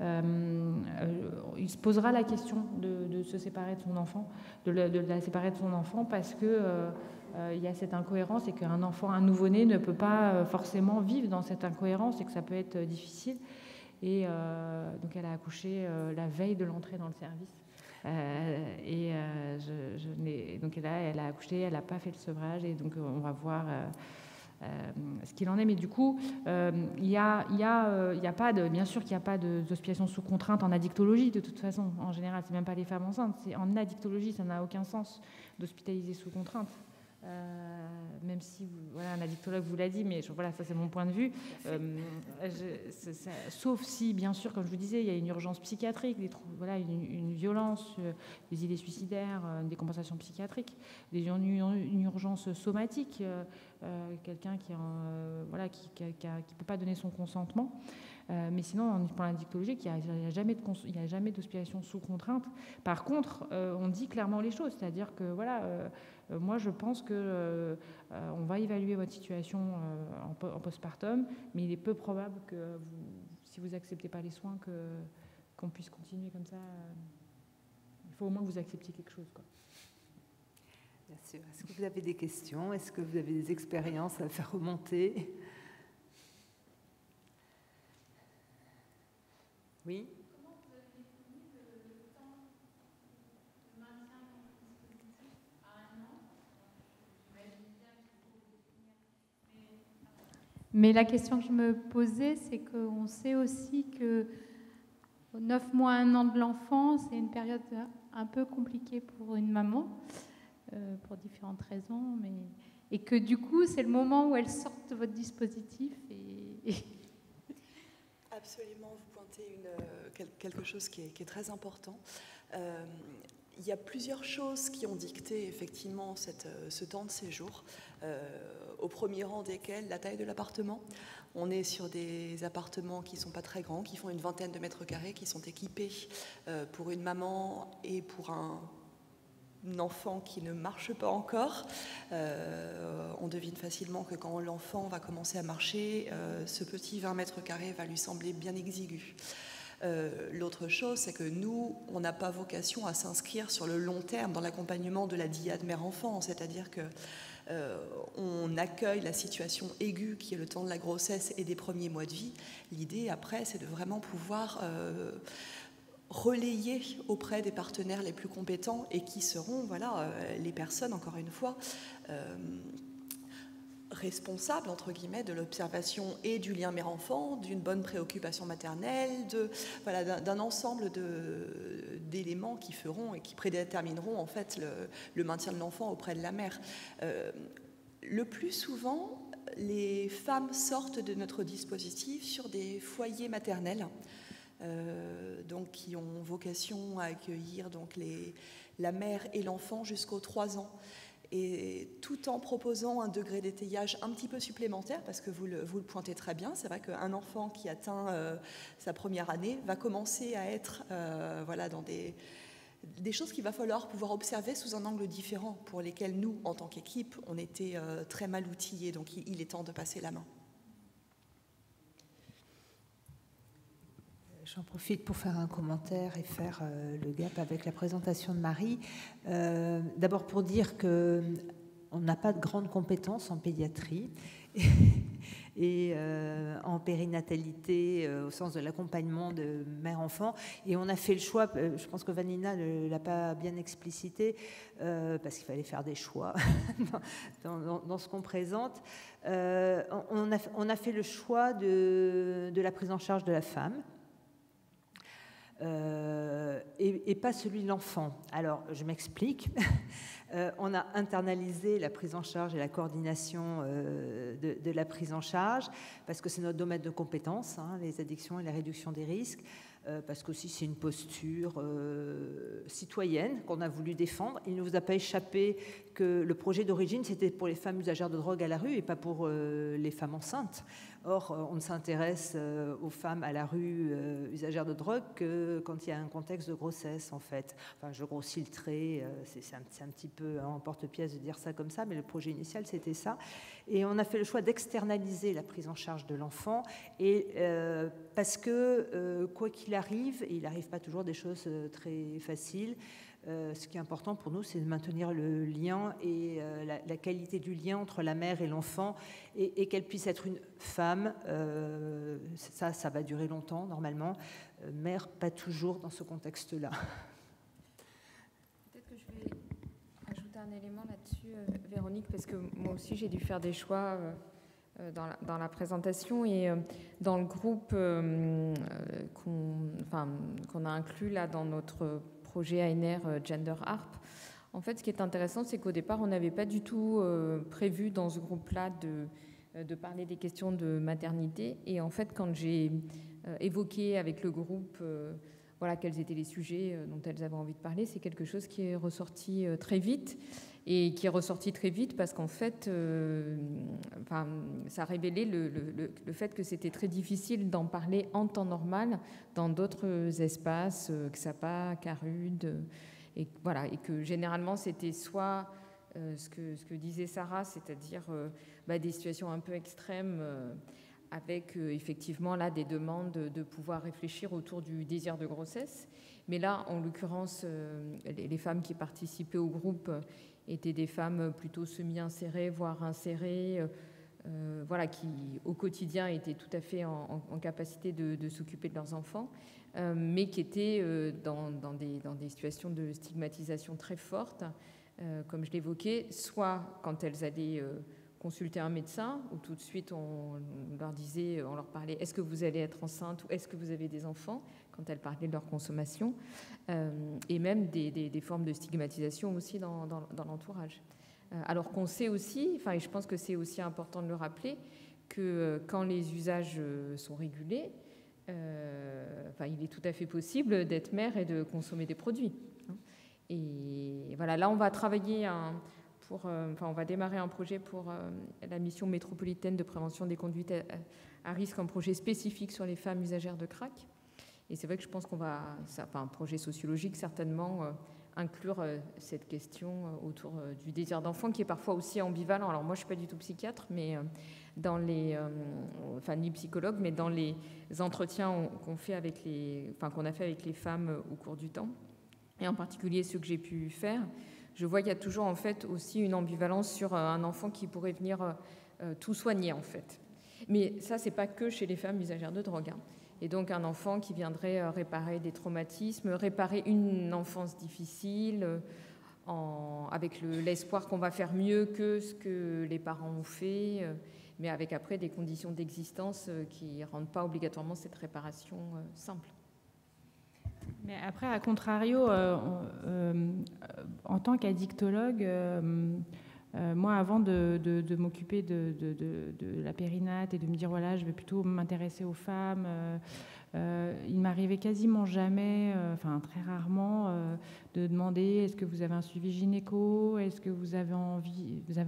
il se posera la question de se séparer de son enfant, de la séparer de son enfant parce que il y a cette incohérence et qu'un enfant, un nouveau-né ne peut pas forcément vivre dans cette incohérence et que ça peut être difficile. Et donc elle a accouché la veille de l'entrée dans le service. Donc là, elle a accouché, elle n'a pas fait le sevrage et donc on va voir ce qu'il en est. Mais du coup, il y a pas de, bien sûr qu'il n'y a pas d'hospitalisation sous contrainte en addictologie de toute façon. En général, c'est même pas les femmes enceintes. C'est en addictologie, ça n'a aucun sens d'hospitaliser sous contrainte. Même si voilà, un addictologue vous l'a dit, mais voilà, ça c'est mon point de vue. Sauf si, bien sûr, comme je vous disais, il y a une urgence psychiatrique, voilà, une violence, des idées suicidaires, des compensations psychiatriques, une urgence somatique, quelqu'un qui peut pas donner son consentement. Mais sinon, pour l'addictologie, il n'y a jamais d'hospitalisation sous contrainte. Par contre, on dit clairement les choses, c'est-à-dire que voilà. Moi, je pense que on va évaluer votre situation en postpartum, mais il est peu probable que si vous n'acceptez pas les soins, qu'on puisse continuer comme ça. Il faut au moins que vous acceptiez quelque chose, quoi. Bien sûr. Est-ce que vous avez des questions? Est-ce que vous avez des expériences à faire remonter? Oui. Mais la question que je me posais, c'est qu'on sait aussi que 9 mois, 1 an de l'enfant, c'est une période un peu compliquée pour une maman, pour différentes raisons, et que du coup, c'est le moment où elles sortent de votre dispositif. Absolument, vous pointez quelque chose qui est très important. Il y a plusieurs choses qui ont dicté effectivement ce temps de séjour, au premier rang desquels la taille de l'appartement. On est sur des appartements qui ne sont pas très grands, qui font une vingtaine de mètres carrés, qui sont équipés pour une maman et pour un enfant qui ne marche pas encore. On devine facilement que quand l'enfant va commencer à marcher, ce petit 20 mètres carrés va lui sembler bien exigu. L'autre chose, c'est que nous, on n'a pas vocation à s'inscrire sur le long terme dans l'accompagnement de la dyade mère-enfant, c'est-à-dire que on accueille la situation aiguë qui est le temps de la grossesse et des premiers mois de vie. L'idée, après, c'est de vraiment pouvoir relayer auprès des partenaires les plus compétents et qui seront les personnes, encore une fois, responsables, entre guillemets, de l'observation et du lien mère-enfant, d'une bonne préoccupation maternelle, d'un ensemble d'éléments qui feront et qui prédétermineront en fait le maintien de l'enfant auprès de la mère. Le plus souvent, les femmes sortent de notre dispositif sur des foyers maternels, donc qui ont vocation à accueillir donc la mère et l'enfant jusqu'aux 3 ans. Et tout en proposant un degré d'étayage un petit peu supplémentaire, parce que vous le pointez très bien, c'est vrai qu'un enfant qui atteint sa première année va commencer à être dans des choses qu'il va falloir pouvoir observer sous un angle différent, pour lesquelles nous, en tant qu'équipe, on était très mal outillés, donc il est temps de passer la main. J'en profite pour faire un commentaire et faire le gap avec la présentation de Marie. D'abord pour dire qu'on n'a pas de grandes compétences en pédiatrie et en périnatalité au sens de l'accompagnement de mère-enfant. Et on a fait le choix, je pense que Vanina ne l'a pas bien explicité, parce qu'il fallait faire des choix dans ce qu'on présente. On a fait le choix de la prise en charge de la femme. Et pas celui de l'enfant. Alors, je m'explique. On a internalisé la prise en charge et la coordination de la prise en charge, parce que c'est notre domaine de compétence, les addictions et la réduction des risques, parce qu'aussi c'est une posture citoyenne qu'on a voulu défendre. Il ne vous a pas échappé que le projet d'origine, c'était pour les femmes usagères de drogue à la rue et pas pour les femmes enceintes. Or, on ne s'intéresse aux femmes à la rue usagères de drogue que quand il y a un contexte de grossesse, en fait. Enfin, je grossis le trait, c'est un petit peu en porte-pièce de dire ça comme ça, mais le projet initial, c'était ça. Et on a fait le choix d'externaliser la prise en charge de l'enfant, et parce que, quoi qu'il arrive, et il n'arrive pas toujours des choses très faciles, ce qui est important pour nous, c'est de maintenir le lien et la qualité du lien entre la mère et l'enfant, et qu'elle puisse être une femme. Ça va durer longtemps, normalement. Mère, pas toujours dans ce contexte-là. Peut-être que je vais ajouter un élément là-dessus, Véronique, parce que moi aussi, j'ai dû faire des choix dans la présentation, et dans le groupe qu'on a inclus là dans notre projet ANR Gender Harp. En fait, ce qui est intéressant, c'est qu'au départ, on n'avait pas du tout prévu dans ce groupe-là de parler des questions de maternité. Et en fait, quand j'ai évoqué avec le groupe quels étaient les sujets dont elles avaient envie de parler, c'est quelque chose qui est ressorti très vite. Et qui est ressorti très vite parce qu'en fait, ça a révélé le fait que c'était très difficile d'en parler en temps normal dans d'autres espaces, XAPA, CARUD, et que généralement c'était soit ce que disait Sarah, c'est-à-dire des situations un peu extrêmes avec effectivement là des demandes de pouvoir réfléchir autour du désir de grossesse. Mais là, en l'occurrence, les femmes qui participaient au groupe étaient des femmes plutôt semi-insérées, voire insérées, qui au quotidien étaient tout à fait en capacité de s'occuper de leurs enfants, mais qui étaient dans des situations de stigmatisation très fortes, comme je l'évoquais, soit quand elles allaient consulter un médecin, où tout de suite on leur parlait est-ce que vous allez être enceinte ou est-ce que vous avez des enfants, quand elles parlaient de leur consommation, et même des formes de stigmatisation aussi dans l'entourage. Alors qu'on sait aussi, et je pense que c'est aussi important de le rappeler, que quand les usages sont régulés, il est tout à fait possible d'être mère et de consommer des produits. Et voilà, là on va travailler on va démarrer un projet pour la mission métropolitaine de prévention des conduites à risque, un projet spécifique sur les femmes usagères de crack. Et c'est vrai que je pense qu'on va, un projet sociologique certainement, inclure cette question autour du désir d'enfant, qui est parfois aussi ambivalent. Alors moi je ne suis pas du tout psychiatre, mais ni psychologue, mais dans les entretiens qu'on a fait avec les femmes au cours du temps, et en particulier ceux que j'ai pu faire, je vois qu'il y a toujours en fait aussi une ambivalence sur un enfant qui pourrait venir tout soigner en fait. Mais ça, c'est pas que chez les femmes usagères de drogue. Et donc un enfant qui viendrait réparer des traumatismes, réparer une enfance difficile, avec l'espoir qu'on va faire mieux que ce que les parents ont fait, mais avec après des conditions d'existence qui ne rendent pas obligatoirement cette réparation simple. Mais après, à contrario, en tant qu'addictologue, moi, avant de m'occuper de la périnate et de me dire, voilà, je vais plutôt m'intéresser aux femmes, il m'arrivait quasiment jamais, très rarement, de demander, est-ce que vous avez un suivi gynéco, est-ce que vous avez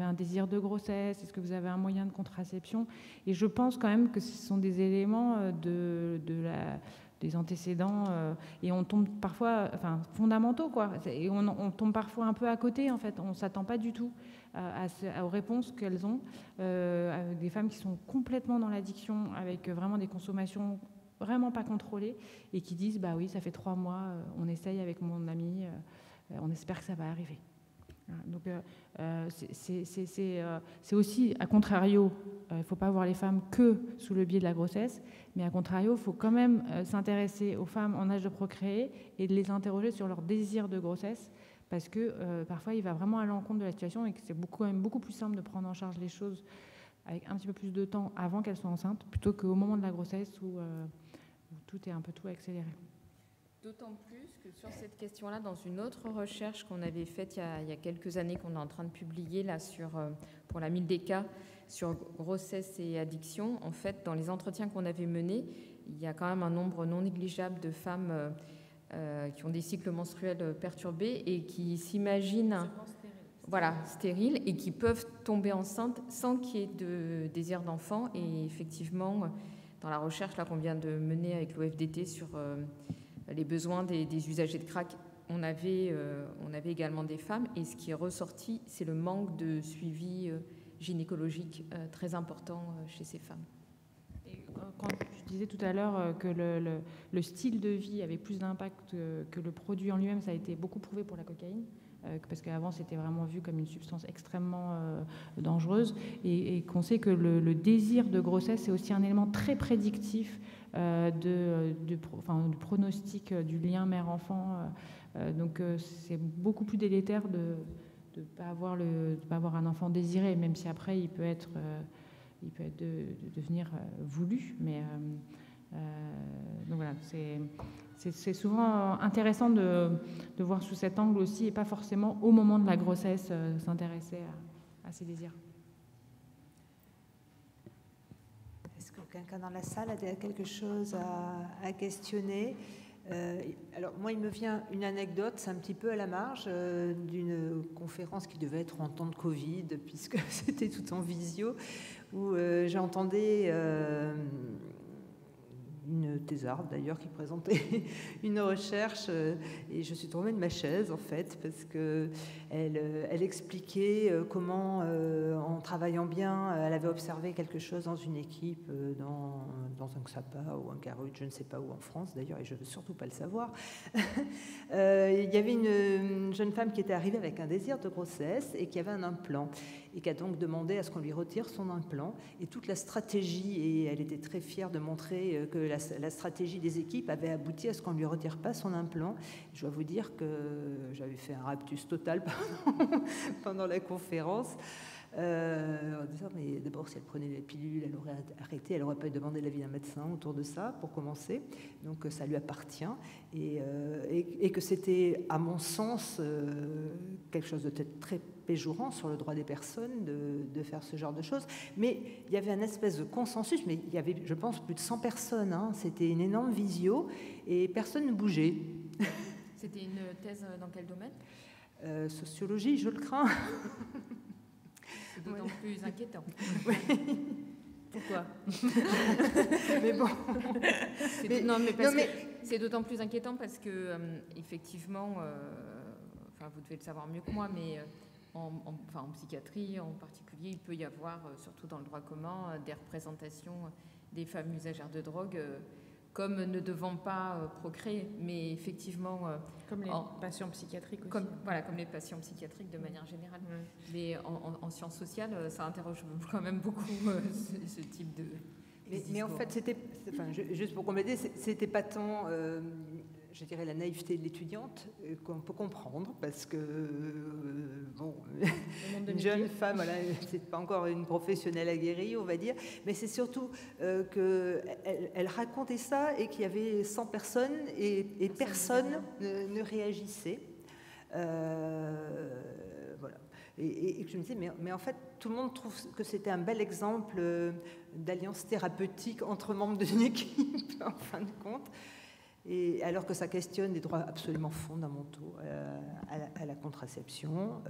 un désir de grossesse, est-ce que vous avez un moyen de contraception. Et je pense quand même que ce sont des éléments des antécédents, et on tombe parfois, fondamentaux, quoi. Et on tombe parfois un peu à côté, en fait. On ne s'attend pas du tout aux réponses qu'elles ont. Avec des femmes qui sont complètement dans l'addiction, avec vraiment des consommations vraiment pas contrôlées, et qui disent, bah oui, ça fait 3 mois, on essaye avec mon ami, on espère que ça va arriver. Donc c'est aussi, à contrario, il ne faut pas voir les femmes que sous le biais de la grossesse, mais à contrario, il faut quand même s'intéresser aux femmes en âge de procréer et de les interroger sur leur désir de grossesse, parce que parfois il va vraiment à l'encontre de la situation et que c'est quand même beaucoup plus simple de prendre en charge les choses avec un petit peu plus de temps avant qu'elles soient enceintes, plutôt qu'au moment de la grossesse où tout est un peu tout accéléré. D'autant plus que sur cette question-là, dans une autre recherche qu'on avait faite il y a quelques années, qu'on est en train de publier là pour la Mildeka, sur grossesse et addiction, en fait, dans les entretiens qu'on avait menés, il y a quand même un nombre non négligeable de femmes qui ont des cycles menstruels perturbés et qui s'imaginent stériles et qui peuvent tomber enceintes sans qu'il y ait de désir d'enfant. Et effectivement, dans la recherche là qu'on vient de mener avec l'OFDT sur les besoins des usagers de crack, on avait également des femmes, et ce qui est ressorti, c'est le manque de suivi gynécologique très important chez ces femmes. Et quand je disais tout à l'heure que le style de vie avait plus d'impact que le produit en lui-même, ça a été beaucoup prouvé pour la cocaïne, parce qu'avant c'était vraiment vu comme une substance extrêmement dangereuse, et qu'on sait que le désir de grossesse c'est aussi un élément très prédictif du pronostic du lien mère-enfant. Donc c'est beaucoup plus délétère de ne pas avoir un enfant désiré, même si après il peut être de devenir voulu. Mais donc voilà, c'est souvent intéressant de voir sous cet angle aussi, et pas forcément au moment de la grossesse s'intéresser à ses désirs. Est-ce que quelqu'un dans la salle a quelque chose à questionner? Alors moi, il me vient une anecdote, c'est un petit peu à la marge d'une conférence qui devait être en temps de Covid, puisque c'était tout en visio, où j'entendais une thésarde d'ailleurs qui présentait une recherche, et je suis tombée de ma chaise en fait, parce qu'elle expliquait comment en travaillant bien, elle avait observé quelque chose dans une équipe, dans un XAPA ou un Carut, je ne sais pas où en France d'ailleurs, et je ne veux surtout pas le savoir. Il y avait une jeune femme qui était arrivée avec un désir de grossesse et qui avait un implant, et qui a donc demandé à ce qu'on lui retire son implant, et toute la stratégie, et elle était très fière de montrer que la stratégie des équipes avait abouti à ce qu'on ne lui retire pas son implant. Je dois vous dire que j'avais fait un raptus total pendant la conférence. En disant, mais d'abord, si elle prenait les pilules, elle aurait arrêté, elle n'aurait pas demandé l'avis d'un médecin autour de ça, pour commencer. Donc, ça lui appartient. Et que c'était, à mon sens, quelque chose de très péjorant sur le droit des personnes de faire ce genre de choses. Mais il y avait un espèce de consensus, mais il y avait, je pense, plus de 100 personnes. Hein. C'était une énorme visio, et personne ne bougeait. C'était une thèse dans quel domaine ? Sociologie, je le crains. C'est d'autant plus inquiétant. Oui. Pourquoi ? Mais bon. C'est d'autant plus inquiétant parce que, effectivement, vous devez le savoir mieux que moi, mais en psychiatrie en particulier, il peut y avoir, surtout dans le droit commun, des représentations des femmes usagères de drogue comme ne devant pas procréer, mais effectivement... comme les patients psychiatriques aussi. Comme les patients psychiatriques de manière générale. Mais en sciences sociales, ça interroge quand même beaucoup ce type de... Mais en fait, juste pour compléter, c'était pas tant, je dirais, la naïveté de l'étudiante qu'on peut comprendre, parce que, une jeune femme, voilà, c'est pas encore une professionnelle aguerrie, on va dire, mais c'est surtout qu'elle racontait ça et qu'il y avait 100 personnes et personne ne réagissait. Voilà. Et je me disais, mais en fait, tout le monde trouve que c'était un bel exemple d'alliance thérapeutique entre membres d'une équipe, en fin de compte, et alors que ça questionne des droits absolument fondamentaux à la contraception,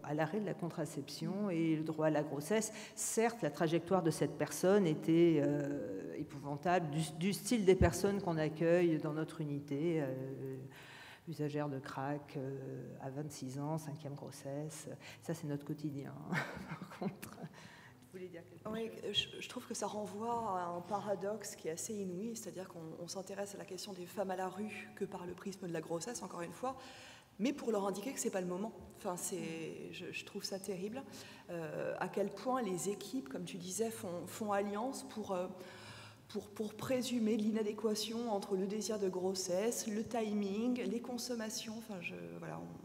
à l'arrêt de la contraception et le droit à la grossesse. Certes, la trajectoire de cette personne était épouvantable, du style des personnes qu'on accueille dans notre unité, usagère de crack à 26 ans, 5e grossesse. Ça, c'est notre quotidien. Par contre, vous voulez dire quelque chose ? Oui, je trouve que ça renvoie à un paradoxe qui est assez inouï, c'est-à-dire qu'on s'intéresse à la question des femmes à la rue que par le prisme de la grossesse, encore une fois, mais pour leur indiquer que ce n'est pas le moment. Enfin, je trouve ça terrible. À quel point les équipes, comme tu disais, font alliance pour présumer l'inadéquation entre le désir de grossesse, le timing, les consommations. Enfin,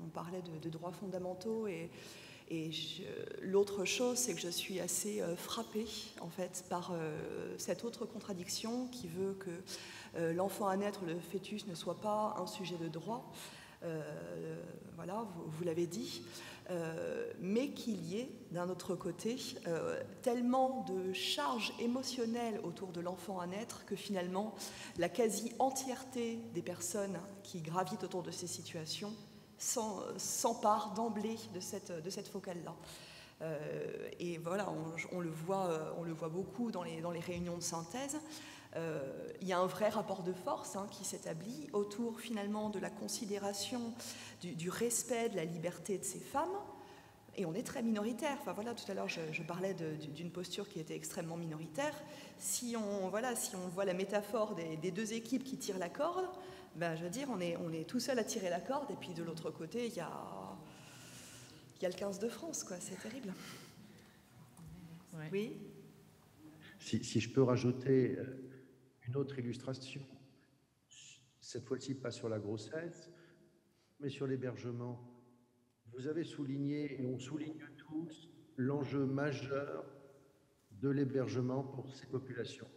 on parlait de droits fondamentaux et l'autre chose, c'est que je suis assez frappée en fait par cette autre contradiction qui veut que l'enfant à naître, le fœtus, ne soit pas un sujet de droit. Voilà, vous l'avez dit. Mais qu'il y ait, d'un autre côté, tellement de charges émotionnelles autour de l'enfant à naître que finalement, la quasi-entièreté des personnes qui gravitent autour de ces situations s'emparent d'emblée de cette focale-là. Et voilà, on le voit beaucoup dans les réunions de synthèse. Il y a un vrai rapport de force qui s'établit autour finalement de la considération du respect de la liberté de ces femmes, et on est très minoritaire. Enfin voilà, tout à l'heure je parlais d'une posture qui était extrêmement minoritaire. Si on voit la métaphore des deux équipes qui tirent la corde, je veux dire, on est tout seul à tirer la corde, et puis de l'autre côté il y a le 15 de France, quoi. C'est terrible. Ouais. Oui. Si je peux rajouter une autre illustration, cette fois-ci pas sur la grossesse, mais sur l'hébergement. Vous avez souligné, et on souligne tous, l'enjeu majeur de l'hébergement pour ces populations.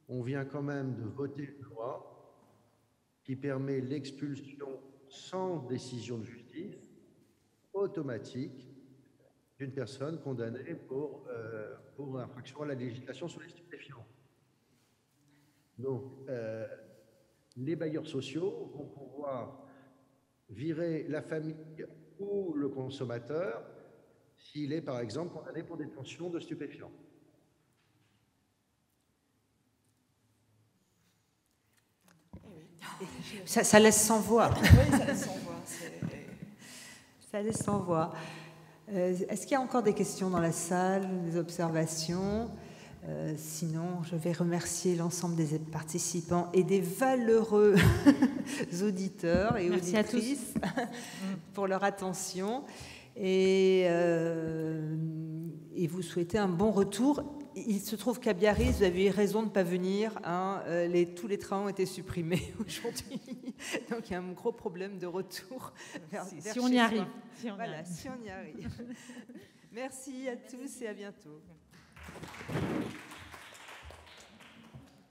On vient quand même de voter une loi qui permet l'expulsion sans décision de justice automatique d'une personne condamnée pour infraction à la législation sur les stupéfiants. Donc, les bailleurs sociaux vont pouvoir virer la famille ou le consommateur s'il est, par exemple, condamné pour détention de stupéfiants. Ça laisse sans voix. Oui, ça laisse sans voix. Ça laisse sans voix. Est-ce qu'il y a encore des questions dans la salle, des observations ? Sinon, je vais remercier l'ensemble des participants et des valeureux auditeurs et auditrices pour leur attention et vous souhaiter un bon retour. Il se trouve qu'à Biarritz, vous avez eu raison de ne pas venir. Tous les trains ont été supprimés aujourd'hui. Donc, il y a un gros problème de retour vers si on y arrive. Si on y arrive. Merci à tous et à bientôt.